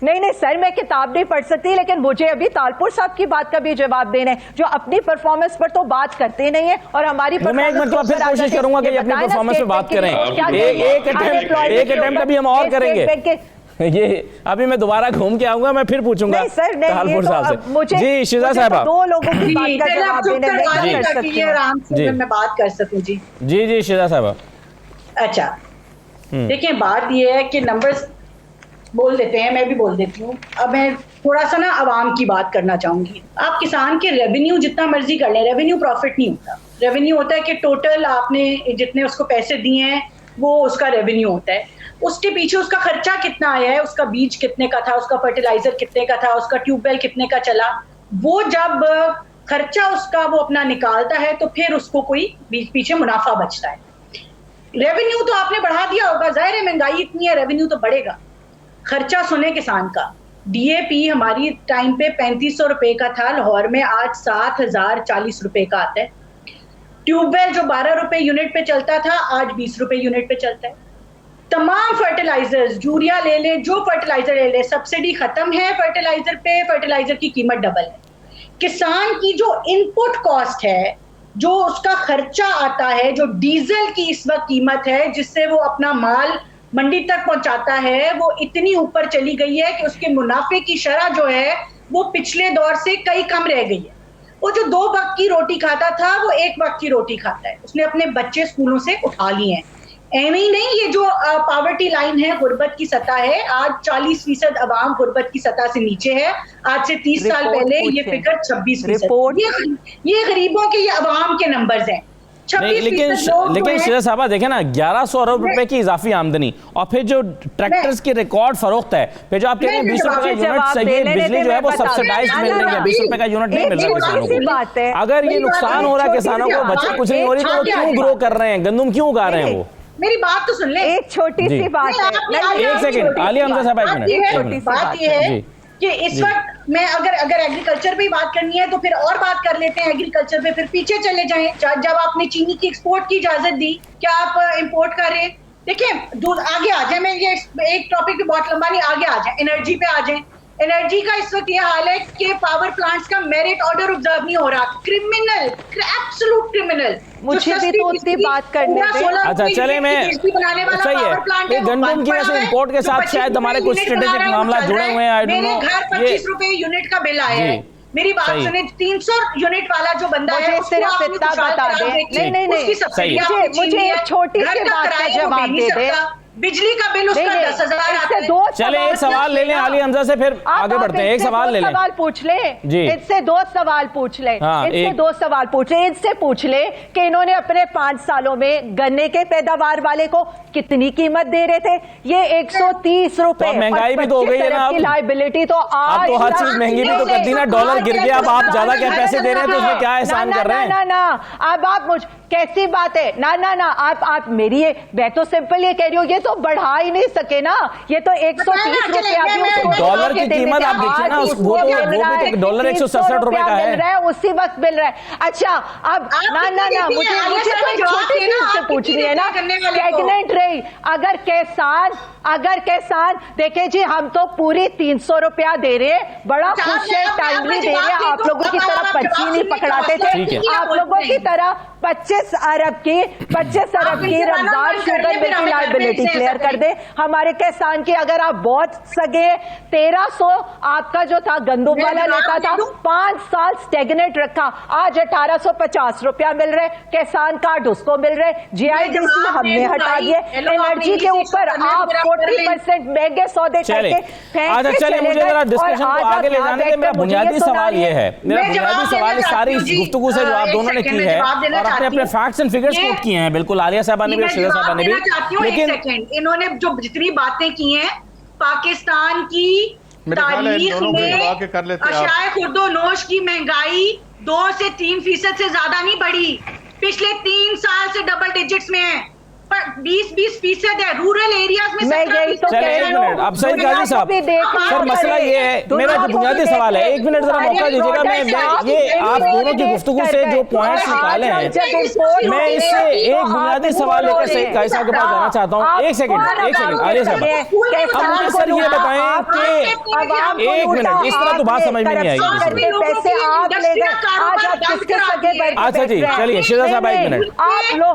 नहीं सर, मैं किताब नहीं पढ़ सकती, लेकिन मुझे अभी तालपुर साहब की बात का भी जवाब देना है, जो अपनी परफॉर्मेंस पर तो बात करते नहीं है और हमारी मैं एक मतलब फिर कोशिश करूंगा कि अपनी परफॉर्मेंस पे बात करें। एक अटेम्प्ट अभी हम और करेंगे। ये अभी मैं दोबारा घूम के आऊंगा, मैं फिर पूछूंगा तालपुर साहब से। मुझे जी शिजा साहब, दो लोगों की बात का जवाब देने में आराम से मैं बात कर सकूं। जी शिजा साहब। अच्छा देखिए, बात ये है कि नंबर्स बोल देते हैं, मैं भी बोल देती हूँ। अब मैं थोड़ा सा ना आवाम की बात करना चाहूंगी। आप किसान के रेवेन्यू जितना मर्जी कर लें, रेवेन्यू प्रॉफिट नहीं होता। रेवेन्यू होता है कि टोटल आपने जितने उसको पैसे दिए हैं वो उसका रेवेन्यू होता है। उसके पीछे उसका खर्चा कितना आया है, उसका बीज कितने का था, उसका फर्टिलाइजर कितने का था, उसका ट्यूबवेल कितने का चला, वो जब खर्चा उसका वो अपना निकालता है तो फिर उसको कोई बीच पीछे मुनाफा बचता है। रेवेन्यू तो आपने बढ़ा दिया होगा, जाहिर है महंगाई इतनी है, रेवेन्यू तो बढ़ेगा। खर्चा सुने किसान का, डीएपी हमारी टाइम पे 3500 रुपए का था लाहौर में, आज 7040 रुपए का आता है। ट्यूबवेल जो 12 रुपए यूनिट पे चलता था, आज 20 रुपए यूनिट पे चलता है। तमाम फर्टिलाइजर्स, यूरिया ले ले, जो फर्टिलाइजर ले ले, सब्सिडी खत्म है फर्टिलाइजर पे, फर्टिलाइजर की कीमत डबल है। किसान की जो इनपुट कॉस्ट है, जो उसका खर्चा आता है, जो डीजल की इस वक्त कीमत है जिससे वो अपना माल मंडी तक पहुंचाता है, वो इतनी ऊपर चली गई है कि उसके मुनाफे की शरह जो है वो पिछले दौर से कई कम रह गई है। वो जो 2 वक्त की रोटी खाता था वो 1 वक्त की रोटी खाता है। उसने अपने बच्चे स्कूलों से उठा लिए हैं। ऐਵੇਂ ही नहीं, ये जो पॉवर्टी लाइन है, गुर्बत की सतह है, आज 40% अवाम गुर्बत की सतह से नीचे है। आज से 30 साल पहले ये फिगर 26%। ये गरीबों के, ये अवाम के नंबर्स हैं। लेकिन शिजा साहब देखें ना, 1100 अरब रुपए की इजाफी आमदनी, और फिर जो ट्रैक्टर्स की रिकॉर्ड फरोख्त है, फिर जो आप कह रहे हैं 20 रुपए का यूनिट चाहिए, बिजली जो है वो सब्सिडाइज मिल रही है, 20 रुपए का यूनिट नहीं मिल रहा किसानों को। अगर ये नुकसान हो रहा है किसानों को, बच्चे कुछ नहीं हो रही, तो वो क्यों ग्रो कर रहे हैं, गंदम क्यों उगा रहे हैं वो? मेरी बात तो सुन ले, एक छोटी सी बात है। एक सेकंड, आलिया हमजा साहब, बात ये है कि इस वक्त मैं अगर एग्रीकल्चर पे बात करनी है तो फिर और बात कर लेते हैं एग्रीकल्चर पे, फिर पीछे चले जाएं। जब आपने चीनी की एक्सपोर्ट की इजाजत दी, क्या आप इंपोर्ट कर रहे हैं? देखिए आगे आ जाए, मैं ये एक टॉपिक पे बहुत लंबा नहीं, आगे आ जाए, एनर्जी पे आ जाए। एनर्जी का इस वक्त ये हाल है कि पावर प्लांट्स का मेरिट ऑर्डर ऑब्जर्व नहीं हो रहा। Criminal, absolute criminal. मुझे भी तो उतनी बात करने दें। अच्छा चले, मैं सही है, गंदम की वजह से इंपोर्ट के साथ शायद हमारे कुछ स्ट्रेटेजिक मामला जुड़े हुए हैं। आई डोंट नो, घर 25 रुपए यूनिट का बिल आया है। मेरी बात सुने, 300 यूनिट वाला जो बंदा है, सिर्फ इतना बता दे। नहीं, मुझे एक छोटी सी बात का जवाब दे दे। बिजली का बिल उसका 10,000 आता है। चले एक सवाल ले लें आलिया हमजा से, फिर आगे बढ़ते हैं। एक सवाल ले लें, सवाल पूछ ले जी, इनसे 2 सवाल पूछ ले, इनसे 2 सवाल पूछ ले। इनसे पूछ ले कि इन्होंने अपने 5 सालों में गन्ने के पैदावार वाले को कितनी कीमत दे रहे थे? ये 130 रुपए। महंगाई भी तो हो गई है ना, लाइबिलिटी तो आज तो हर चीज महंगी भी तो कर दी ना, डॉलर गिर गया, अब आप ज्यादा क्या पैसे दे रहे हैं, तो उसमें क्या एहसान कर रहे हैं? ना अब आप मुझ कैसी बात है? ना आप मेरी मैं तो सिंपल ये कह रही हूँ, ये तो बढ़ा ही नहीं सके ना। ये तो 130 रुपया डॉलर की कीमत आप देखिए ना, वो भी डॉलर 167 रुपए का है, उसी वक्त मिल रहा है। अच्छा अब ना मुझे कोई छोटी चीज से पूछनी है ना, स्टैग्नेंट रही। अगर किसान देखे जी, हम तो पूरी 300 रुपया दे रहे हैं, बड़ा खुश है, टाइमली दे रहे हैं। आप लोगों की तरह पर्ची नहीं पकड़ाते थे, आप लोगों की तरह 25 अरब की रमजान शुगर में की लाइबिलिटी क्लियर कर दे हमारे किसान की। अगर आप बहुत सगे, 1300 आपका जो था गंदम वाला लेता था, 5 साल स्टेगनेट रखा, आज 1850 रुपया मिल रहे, किसान कार्ड उसको मिल रहे, GIDC हमने हटा दिए। एनर्जी के ऊपर आप 40% महंगे सौदे करके। अच्छा चलिए, मुझे जरा डिस्कशन को आगे ले जाने के मेरा बुनियादी सवाल ये है, सारी गुफ्तगू से जो आप दोनों ने की है और अपने फैक्ट्स एंड फिगर्स कोट किए हैं, बिल्कुल आलिया साहबा ने भी, शिजा साहबा ने भी, लेकिन इन्होंने जो जितनी बातें की हैं, पाकिस्तान की मेरे ख्याल है इन तारीख दोनों को में दबा के कर लेते आप। अशाए खुर्दो नोश की महंगाई 2 से 3% से ज्यादा नहीं बढ़ी, पिछले 3 साल से डबल डिजिट्स में है, पर 20% है। रूरल एरियाज में मैं यही तो चलिए, कह एक रही हूँ। मिनट, अब सईद गाजी साहब, सर मसला ये है, मेरा जो बुनियादी सवाल है, एक मिनट जरा मौका दीजिएगा, मैं ये आप दोनों की गुफ्तगू से जो पॉइंट्स निकाले हैं, मैं इससे एक बुनियादी सवाल लेकर सईद गाजी साहब के पास जाना चाहता हूँ। एक सेकंड आलिया साहब, अब मुझे सर ये बताएं कि एक मिनट, इस तरह तो बात समझ में नहीं आएगी। पैसे आप ले गए, आज आप किसके सगे बैठ के अच्छा जी, बैठ रहे हैं? चलिए शिजा साहब एक मिनट, आप लोग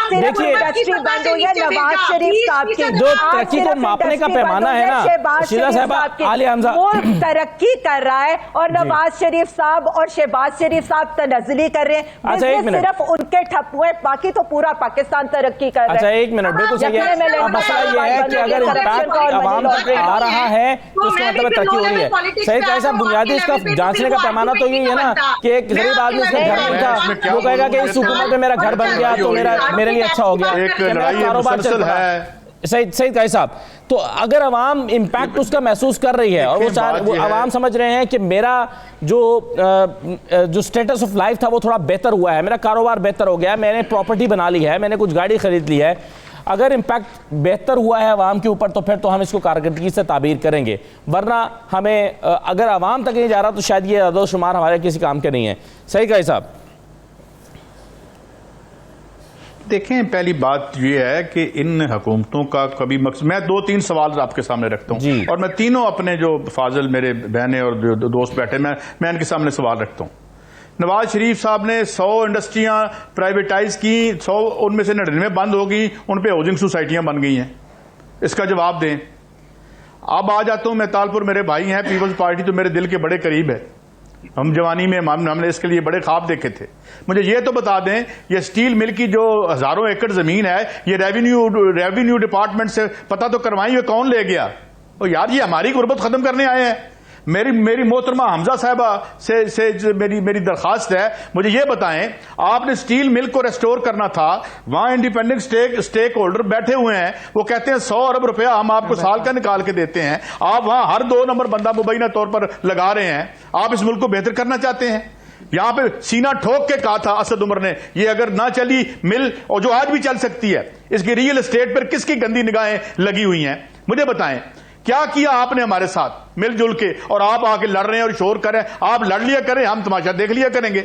देखिए, इंडस्ट्री बंद हुई है नवाज शरीफ साहब की, जो तरक्की को मापने का पैमाना है ना, शिजा साहब, आलिया हमजा, वो तरक्की कर रहा है और नवाज शरीफ साहब और शहबाज शरीफ साहब तनज़्ज़ुली कर रहे हैं। अच्छा, एक मिनट, सिर्फ उनके ठप हुए, बाकी तो पूरा पाकिस्तान तरक्की कर रहा है। अच्छा एक मिनट, बिल्कुल सही है। अब मसला ये है कि अगर इम्पैक्ट आवाम तक आ रहा है तो उसका मतलब तरक्की हो रही है। सही कहा साहब, बुनियादी इसका जांचने का पैमाना तो यही है ना कि एक गरीब आदमी उसका घर नहीं था, वो कहेगा कि इस हुकूमत में मेरा घर बन गया तो मेरे लिए अच्छा हो गया, कारोबार चल रहा है। सही कहा साहब, तो अगर अवाम इम्पैक्ट उसका महसूस कर रही है और वो अवाम समझ रहे हैं कि मेरा जो स्टेटस ऑफ लाइफ था वो थोड़ा बेहतर हुआ है, मेरा कारोबार बेहतर हो गया, मैंने प्रॉपर्टी बना ली है, मैंने कुछ गाड़ी खरीद ली है, अगर इम्पैक्ट बेहतर हुआ है अवाम के ऊपर तो फिर तो हम इसको कारकर्दगी से ताबीर करेंगे, वरना हमें अगर अवाम तक नहीं जा रहा तो शायद ये अदोशुमार हमारे किसी काम के नहीं है। सही कहा साहब। देखें, पहली बात यह है कि इन हुकूमतों का कभी मकसद, मैं 2-3 सवाल आपके सामने रखता हूं और मैं तीनों अपने जो फाजिल मेरे बहनें और जो दोस्त बैठे मैं इनके सामने सवाल रखता हूं। नवाज शरीफ साहब ने 100 इंडस्ट्रियां प्राइवेटाइज की, 100 उनमें से 99 बंद हो गई, उन पे हाउसिंग सोसाइटियां बन गई हैं, इसका जवाब दें। अब आ जाता हूं मैं तालपुर, मेरे भाई हैं, पीपल्स पार्टी तो मेरे दिल के बड़े करीब है, हम जवानी में हमने इसके लिए बड़े ख्वाब देखे थे। मुझे ये तो बता दें, ये स्टील मिल की जो हजारों एकड़ जमीन है, ये रेवेन्यू डिपार्टमेंट से पता तो करवाएं, ये कौन ले गया? और यार ये हमारी गुर्बत खत्म करने आए हैं। मेरी मोहतरमा हमजा साहबा से मेरी दरखास्त है, मुझे ये बताएं, आपने स्टील मिल को रेस्टोर करना था, वहां इंडिपेंडेंट स्टेक होल्डर बैठे हुए हैं, वो कहते हैं 100 अरब रुपया हम आपको साल का निकाल के देते हैं, आप वहां हर 2 नंबर बंदा मुबैना तौर पर लगा रहे हैं। आप इस मुल्क को बेहतर करना चाहते हैं? यहां पे सीना ठोक के कहा था असद उमर ने, ये अगर ना चली मिल, और जो आज भी चल सकती है, इसकी रियल एस्टेट पर किसकी गंदी निगाहें लगी हुई हैं? मुझे बताएं, क्या किया आपने हमारे साथ मिलजुल के? और आप आके लड़ रहे हैं और शोर कर रहे हैं, आप लड़ लिया करें, हम तमाशा देख लिया करेंगे।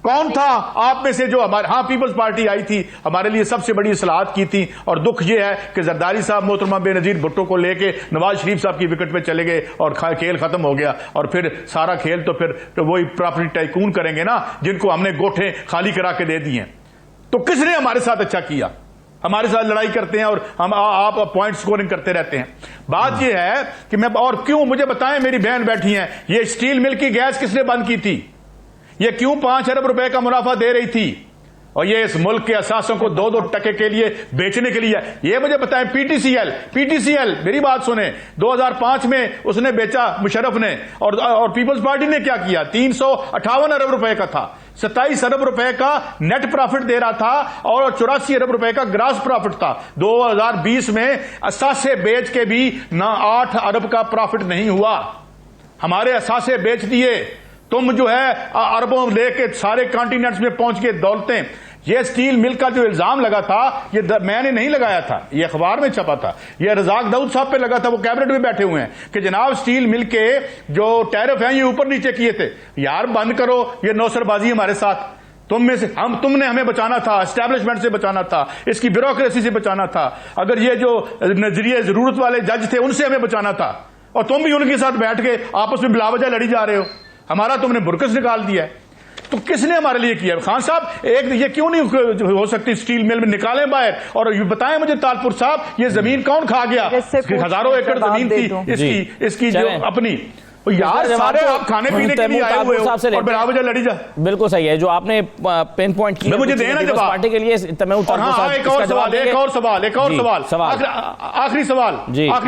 कौन था आप में से जो हमारे, हाँ पीपल्स पार्टी आई थी, हमारे लिए सबसे बड़ी इस्लाहत की थी, और दुख ये है कि जरदारी साहब मोहतरमा बेनजीर भुट्टो को लेके नवाज शरीफ साहब की विकेट पे चले गए और खेल खत्म हो गया, और फिर सारा खेल तो फिर वही प्रॉपर्टी टाइकून करेंगे ना, जिनको हमने गोठे खाली करा के दे दिए। तो किसने हमारे साथ अच्छा किया? हमारे साथ लड़ाई करते हैं और आप पॉइंट स्कोरिंग करते रहते हैं। बात यह है कि मैं, और क्यों, मुझे बताएं, मेरी बहन बैठी हैं, ये स्टील मिल की गैस किसने बंद की थी? ये क्यों 5 अरब रुपए का मुनाफा दे रही थी? और ये इस मुल्क के असासों को 2-2 टके के लिए बेचने के लिए, ये मुझे बताएं। पीटीसीएल मेरी बात सुने, 2005 में उसने बेचा मुशर्रफ ने, और पीपल्स पार्टी ने क्या किया? 358 अरब रुपए का था, 27 अरब रुपए का नेट प्रॉफिट दे रहा था और 84 अरब रुपए का ग्रास प्रॉफिट था। 2020 में असासे बेच के भी ना 8 अरब का प्रॉफिट नहीं हुआ। हमारे असासे बेच दिए, तुम जो है अरबों लेके सारे कॉन्टिनेंट्स में पहुंच के दौलतें। ये स्टील मिल का जो इल्जाम लगा था, ये मैंने नहीं लगाया था, ये अखबार में छपा था, ये रजाक दाऊद साहब पे लगा था, वो कैबिनेट में बैठे हुए हैं, कि जनाब स्टील मिल के जो टैरिफ हैं ये ऊपर नीचे किए थे। यार बंद करो ये नौसरबाजी हमारे साथ। तुमने हमें बचाना था, एस्टैब्लिशमेंट से बचाना था, इसकी ब्यूरोक्रेसी से बचाना था, अगर ये जो नजरिए जरूरत वाले जज थे उनसे हमें बचाना था, और तुम भी उनके साथ बैठ के आपस में बिलावजा लड़ी जा रहे हो। हमारा तुमने बुरकस निकाल दिया है। तो किसने हमारे लिए किया? खान साहब, एक ये क्यों नहीं हो सकती स्टील मिल में निकालें बाहर, और ये बताएं मुझे तालपुर साहब, ये जमीन कौन खा गया? हजारों एकड़ जमीन थी इसकी जो अपनी, यार सारे आप खाने पीने के लिए आए हुए हो और बिलावजा लड़ी जा। बिल्कुल सही है जो आपने पिन पॉइंट किया, मुझे देना जवाब पार्टी के लिए। एक और सवाल, आखिरी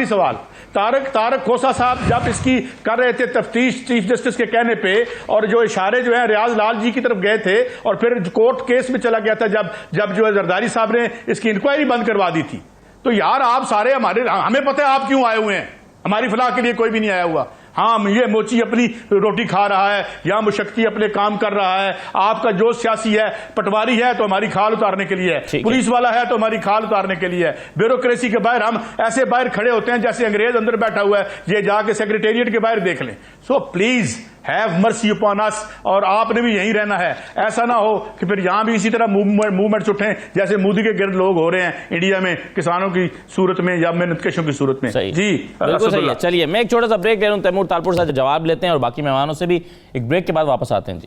सवाल। तारक खोसा साहब जब इसकी कर रहे थे तफ्तीश चीफ जस्टिस के कहने पे, और जो इशारे जो है रियाज लाल जी की तरफ गए थे, और फिर कोर्ट केस में चला गया था जब जो है जरदारी साहब ने इसकी इंक्वायरी बंद करवा दी थी। तो यार आप सारे हमें पता है आप क्यों आए हुए हैं, हमारी फलाह के लिए कोई भी नहीं आया हुआ। हाँ, ये मोची अपनी रोटी खा रहा है या मुशक्की अपने काम कर रहा है। आपका जो सियासी है, पटवारी है तो हमारी खाल उतारने के लिए है, पुलिस वाला है तो हमारी खाल उतारने के लिए है। ब्यूरोक्रेसी के बाहर हम ऐसे बाहर खड़े होते हैं जैसे अंग्रेज अंदर बैठा हुआ है, ये जाके सेक्रेटेरिएट के बाहर देख लें। So please have mercy upon us, और आपने भी यहीं रहना है। ऐसा ना हो कि फिर यहां भी इसी तरह मूवमेंट्स उठें जैसे मोदी के गिर्द लोग हो रहे हैं इंडिया में, किसानों की सूरत में या मेहनतकशों की सूरत में। जी बिल्कुल सही है। चलिए मैं एक छोटा सा ब्रेक ले रहा हूं, तैमूर तालपुर साहब जवाब लेते हैं और बाकी मेहमानों से भी एक ब्रेक के बाद वापस आते हैं। जी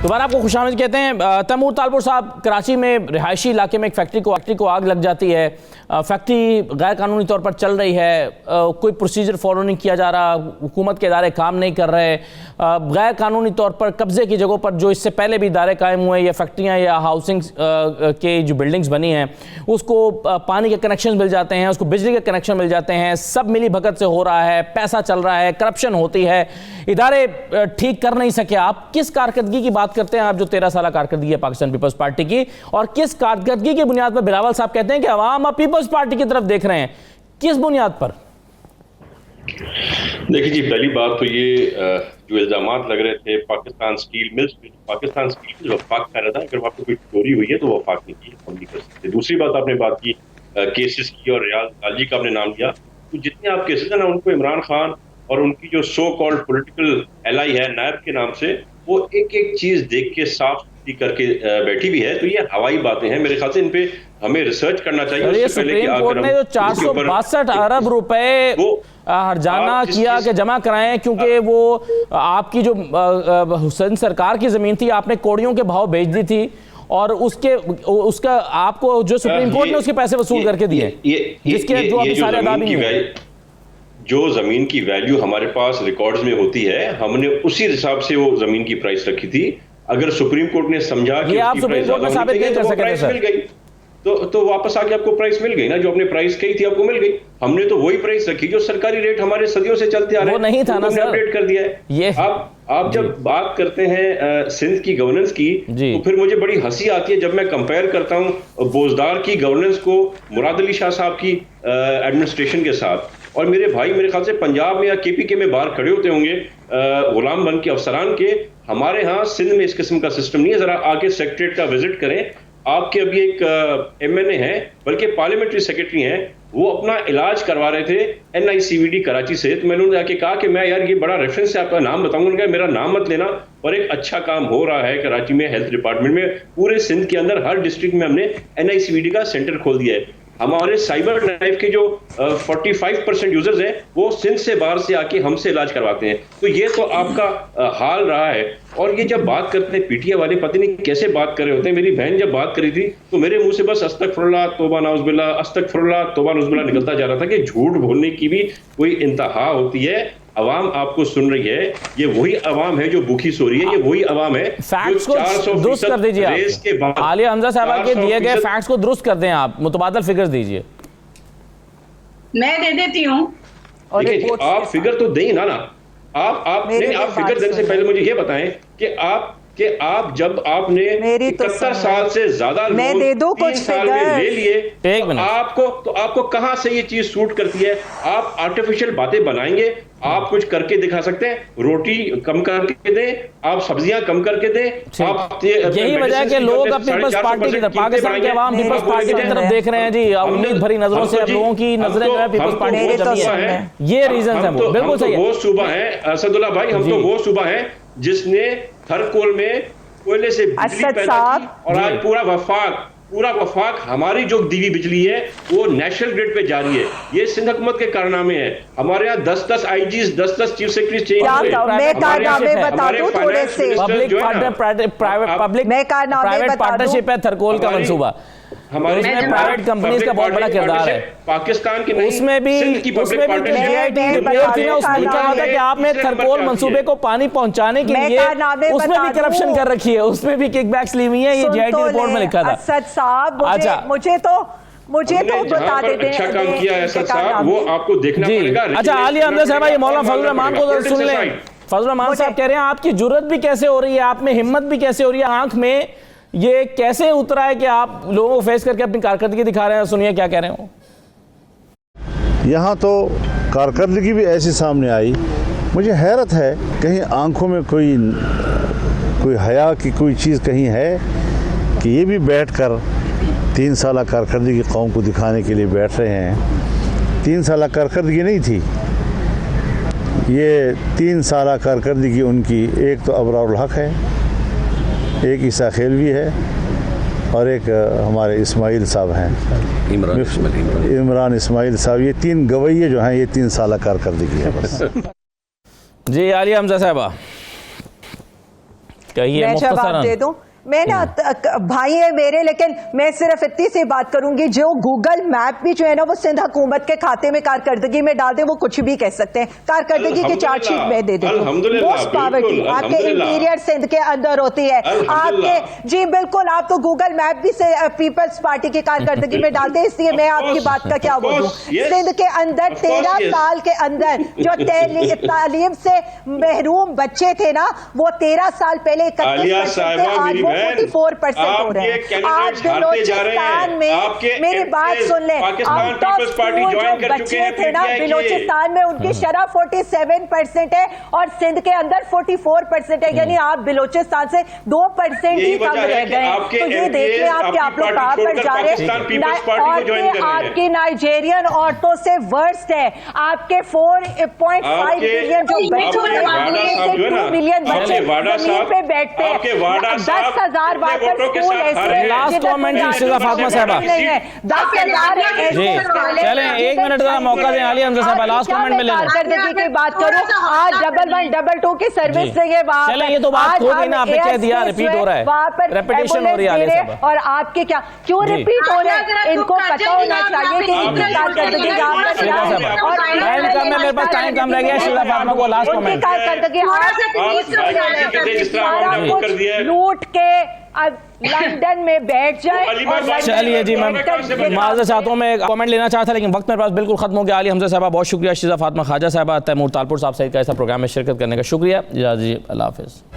दोबारा आपको खुशामद कहते हैं। तैमूर तालपुर साहब, कराची में रिहायशी इलाके में एक फैक्ट्री को आग लग जाती है। फैक्ट्री गैर कानूनी तौर पर चल रही है, कोई प्रोसीजर फॉलो नहीं किया जा रहा, हुकूमत के इदारे काम नहीं कर रहे, गैर कानूनी तौर पर कब्जे की जगहों पर जो इससे पहले भी इदारे कायम हुए या फैक्ट्रियाँ या हाउसिंग के जो बिल्डिंग्स बनी हैं उसको पानी के कनेक्शन मिल जाते हैं, उसको बिजली के कनेक्शन मिल जाते हैं, सब मिली भगत से हो रहा है, पैसा चल रहा है, करप्शन होती है, इदारे ठीक कर नहीं सके। आप किस कारकर्दगी की बात करते हैं, आप जो 13 साल कारकर्दगी है पाकिस्तान पीपल्स पार्टी की, और किस कारकर्दगी की बुनियाद पर बिलावल साहब कहते हैं कि अवाम अब पीपल्स पार्टी की तरफ देख रहे हैं, किस बुनियाद पर? देखिए जी, पहली बात तो ये जो इल्जामात लग रहे थे पाकिस्तान स्टील मिल्स वफाक कर रहा था, अगर वहाँ पे कोई चोरी हुई है तो वफाक नहीं की, हम नहीं कर सकते। दूसरी बात आपने बात की केसेस की और रियाज गाजी का आपने नाम लिया, तो जितने आप केसेस है ना उनको इमरान खान और उनकी जो सो कॉल्ड पॉलिटिकल एलाई है नायब के नाम से, वो एक एक चीज देख के साफ करके बैठी भी है। तो ये हवाई बातें हैं, मेरे ख्याल से इन पे हमें रिसर्च करना चाहिए। सुप्रीम कोर्ट ने जो 462 अरब रुपए हर्जाना किया कि जमा कराएं, क्योंकि वो आपकी जो हुसैन सरकार की जमीन थी आपने कौड़ियों के भाव बेच दी थी, और उसका आपको जो सुप्रीम कोर्ट ने उसके पैसे वसूल करके दिए, जिसके जो अभी सारे अदा भी नहीं हुए। जो जमीन की वैल्यू हमारे पास रिकॉर्ड्स में होती है, हमने उसी हिसाब से वो जमीन की प्राइस रखी थी। अगर सुप्रीम कोर्ट ने समझा कि आप सुप्रीम कोर्ट में साबित नहीं कर सकते सर, मिल गई तो वापस आके आपको प्राइस मिल गई ना, जो आपने प्राइस कही थी आपको मिल गई। हमने तो वही प्राइस रखी जो सरकारी रेट हमारे सदियों से चलते आ रहे हैं, वो नहीं था ना सर, अपडेट कर दिया है ये। आप जब बात करते हैं सिंध की गवर्नेंस की, तो फिर मुझे बड़ी हंसी आती है जब मैं कंपेयर करता हूं बोजदार की गवर्नेंस को मुराद अली शाह साहब की एडमिनिस्ट्रेशन के साथ। और मेरे भाई मेरे ख्याल से पंजाब में या केपीके में बाहर खड़े होते होंगे गुलाम बन के अफसरान के, हमारे यहाँ सिंध में इस किस्म का सिस्टम नहीं है। जरा आके सेक्रेटरीट का विजिट करें, आपके अभी एक MNA है बल्कि पार्लियामेंट्री सेक्रेटरी हैं, वो अपना इलाज करवा रहे थे NICVD कराची से। तो मैंने उन्हें जाके कहा कि मैं यार ये बड़ा रेफरेंस है, आपका नाम बताऊंगा। उन्होंने कहा मेरा नाम मत लेना, और एक अच्छा काम हो रहा है कराची में हेल्थ डिपार्टमेंट में। पूरे सिंध के अंदर हर डिस्ट्रिक्ट में हमने NICVD का सेंटर खोल दिया है। हमारे साइबर लाइफ के जो 45% यूजर्स हैं वो सिंध से बाहर से आके हमसे इलाज करवाते हैं। तो ये तो आपका हाल रहा है। और ये जब बात करते हैं पीटीआई वाले, पता नहीं कैसे बात कर रहे होते हैं। मेरी बहन जब बात करी थी तो मेरे मुंह से बस अस्तगफुरुल्लाह तौबा नाउज़ुबिल्लाह, अस्तगफुरुल्लाह तौबा नाउज़ुबिल्लाह निकलता जा रहा था कि झूठ बोलने की भी कोई इंतहा होती है। अवाम आपको सुन रही है, ये वही अवाम है जो भूखी सो रही है, ये वही अवाम है। फैक्ट्स को दुरुस्त कर दीजिए आप, आलिया हमजा साहबा के दिए गए फैक्ट्स को दुरुस्त कर दें आप, मुतबादल फिगर्स दीजिए। मैं दे देती हूँ, आप फिगर तो दें ना आप फिगर देने से पहले मुझे ये बताएं कि आप जब आपने 71 साल से ज्यादा लोन 3 साल में ले लिए, तो आपको कहां से ये चीज सूट करती है? आप आर्टिफिशियल बातें बनाएंगे, आप कुछ करके दिखा सकते हैं। रोटी कम करके दें, आप सब्जियां कम करके दें। आप यही वजह है कि लोग अब पीपल्स पार्टी की तरफ, पाकिस्तान के अवाम पीपल्स पार्टी की तरफ देख रहे हैं जी, उम्मीद भरी नजरों से। अब लोगों की नजरें जो है पीपल्स पार्टी की तरफ है, ये रीजन है। बिल्कुल सही है। वो सूबा है असदुल्ला भाई, हम तो वो सूबा है जिसने थरकोल में कोयले से बिजली पैदा की, और आज पूरा वफाक हमारी जो दीवी बिजली है वो नेशनल ग्रिड पे जा रही है। ये सिंध हुकूमत के कारनामे हैं। हमारे यहाँ 10-10 IGs 10-10 चीफ सेक्रेटरी चेंज हुए। प्राइवेट पार्टनरशिप है थरकोल का मंसूबा, हमारे प्राइवेट कंपनीज का बहुत बड़ा किरदार है पाकिस्तान की। उसमें भी रिपोर्ट थी ना, उसमें लिखा हुआ था कि आपने थरकोल मंसूबे को पानी पहुंचाने के लिए उसमें भी करप्शन कर रखी है, उसमें भी किकबैक्स ली हुई है। ये GIT रिपोर्ट में लिखा था। असद साहब, मुझे तो बता देते हैं अच्छा काम किया है असद साहब, वो आपको देखना पड़ेगा। अच्छा आलिया हमजा साहब, ये मौलाना फजल रहमान को सुन लें। फजल रहमान साहब कह रहे हैं आपकी जुर्रत भी कैसे हो रही है, आप में हिम्मत भी कैसे हो रही है, आंख में ये कैसे उतरा है कि आप लोगों को फेस करके अपनी कारकर्दगी दिखा रहे हैं। सुनिए क्या कह रहे हो। यहाँ तो कारकर्दगी भी ऐसी सामने आई, मुझे हैरत है कहीं आंखों में कोई हया की कोई चीज़ कहीं है कि ये भी बैठकर 3 साल कारकर्दगी कौम को दिखाने के लिए बैठ रहे हैं। 3 साल कारकर्दगी नहीं थी ये, 3 साल कारकर्दगी उनकी एक तो अबरारुल हक है, एक ईसा खेलवी है और एक हमारे इस्माइल साहब हैं, इमरान इस्माइल साहब। ये 3 गवैये जो हैं ये 3 साल कारकर्दगी है बस। जी आलिया हमजा साहबा कहिए मैं जवाब मुख्तसरन। दे दूं। मैं ना भाई है मेरे, लेकिन मैं सिर्फ इतनी सी बात करूंगी, जो गूगल मैप भी जो है ना वो सिंध हुकूमत के खाते में कारकर्दगी में डाल दे, वो कुछ भी कह सकते हैं। कारकर्दगी की चार्जशीट में दे देती हूं। मोस्ट पावर्टी आपके इंटीरियर सिंध के अंदर होती है आपके। जी बिल्कुल, आप तो गूगल मैप भी से पीपल्स पार्टी की कारकर्दगी में डालते हैं, इसलिए मैं आपकी बात का क्या बोलूं। सिंध के अंदर 13 साल के अंदर जो तालीम से महरूम बच्चे थे ना, वो 13 साल पहले 31% थे, आज वो 44% हो रहे हैं। आज बलोचिस्तान में, मेरी बात सुन लें, आउट ऑफ स्कूल जो बच्चे थे ना बलोचिस्तान में, उनकी शरह 47% है और सिंध के अंदर 44% है, यानी आप बलोचिस्तान से 2% ही कम रह गए। तो ये देख लें आप कि आप लोग कहां पर जा रहे हैं। आपकी नाइजेरियन औरतों से वर्स्ट है, आपके 4.5 बिलियन जो बच्चों 2 मिलियन बच्चे जमीन पे बैठते हैं, 10,000 लास्ट कमेंट जी फातिमा साहबा। 10,000 जी चलें 1 मिनट का मौका दें आलिया हमजा साहबा, लास्ट कमेंट में ले लें। कारकर्दगी की बात करो, आज 11 22 की सर्विस देंगे वहाँ। चलें ये तो बात हो गई ना, आपने कह दिया, रिपीट हो रहा है, वहाँ पर रेपिटेशन हो रही है आलिया साहबा। और आपके क्या क्यों रिपीट हो रहे हैं, इनको पता होना चाहिए कि इनकी कारकर्दगी यहाँ पर टाइम कम है, मेरे पास टाइम कम रह गया। शीला फातिमा को लास्ट कमेंट। कारकर्दगी लूट के अब लंदन में बैठ जाए। चलिए जी, मैं माज़रत चाहता हूँ, मैं एक कमेंट लेना चाहता लेकिन वक्त मेरे पास बिल्कुल खत्म हो गया। आलिया हमजा साहबा बहुत शुक्रिया, शीला फातिमा ख्वाजा साहबा, तैमूर तालपुर साहब सहित का ऐसा प्रोग्राम में शिरकत करने का शुक्रिया। जी अल्लाह हाफिज़।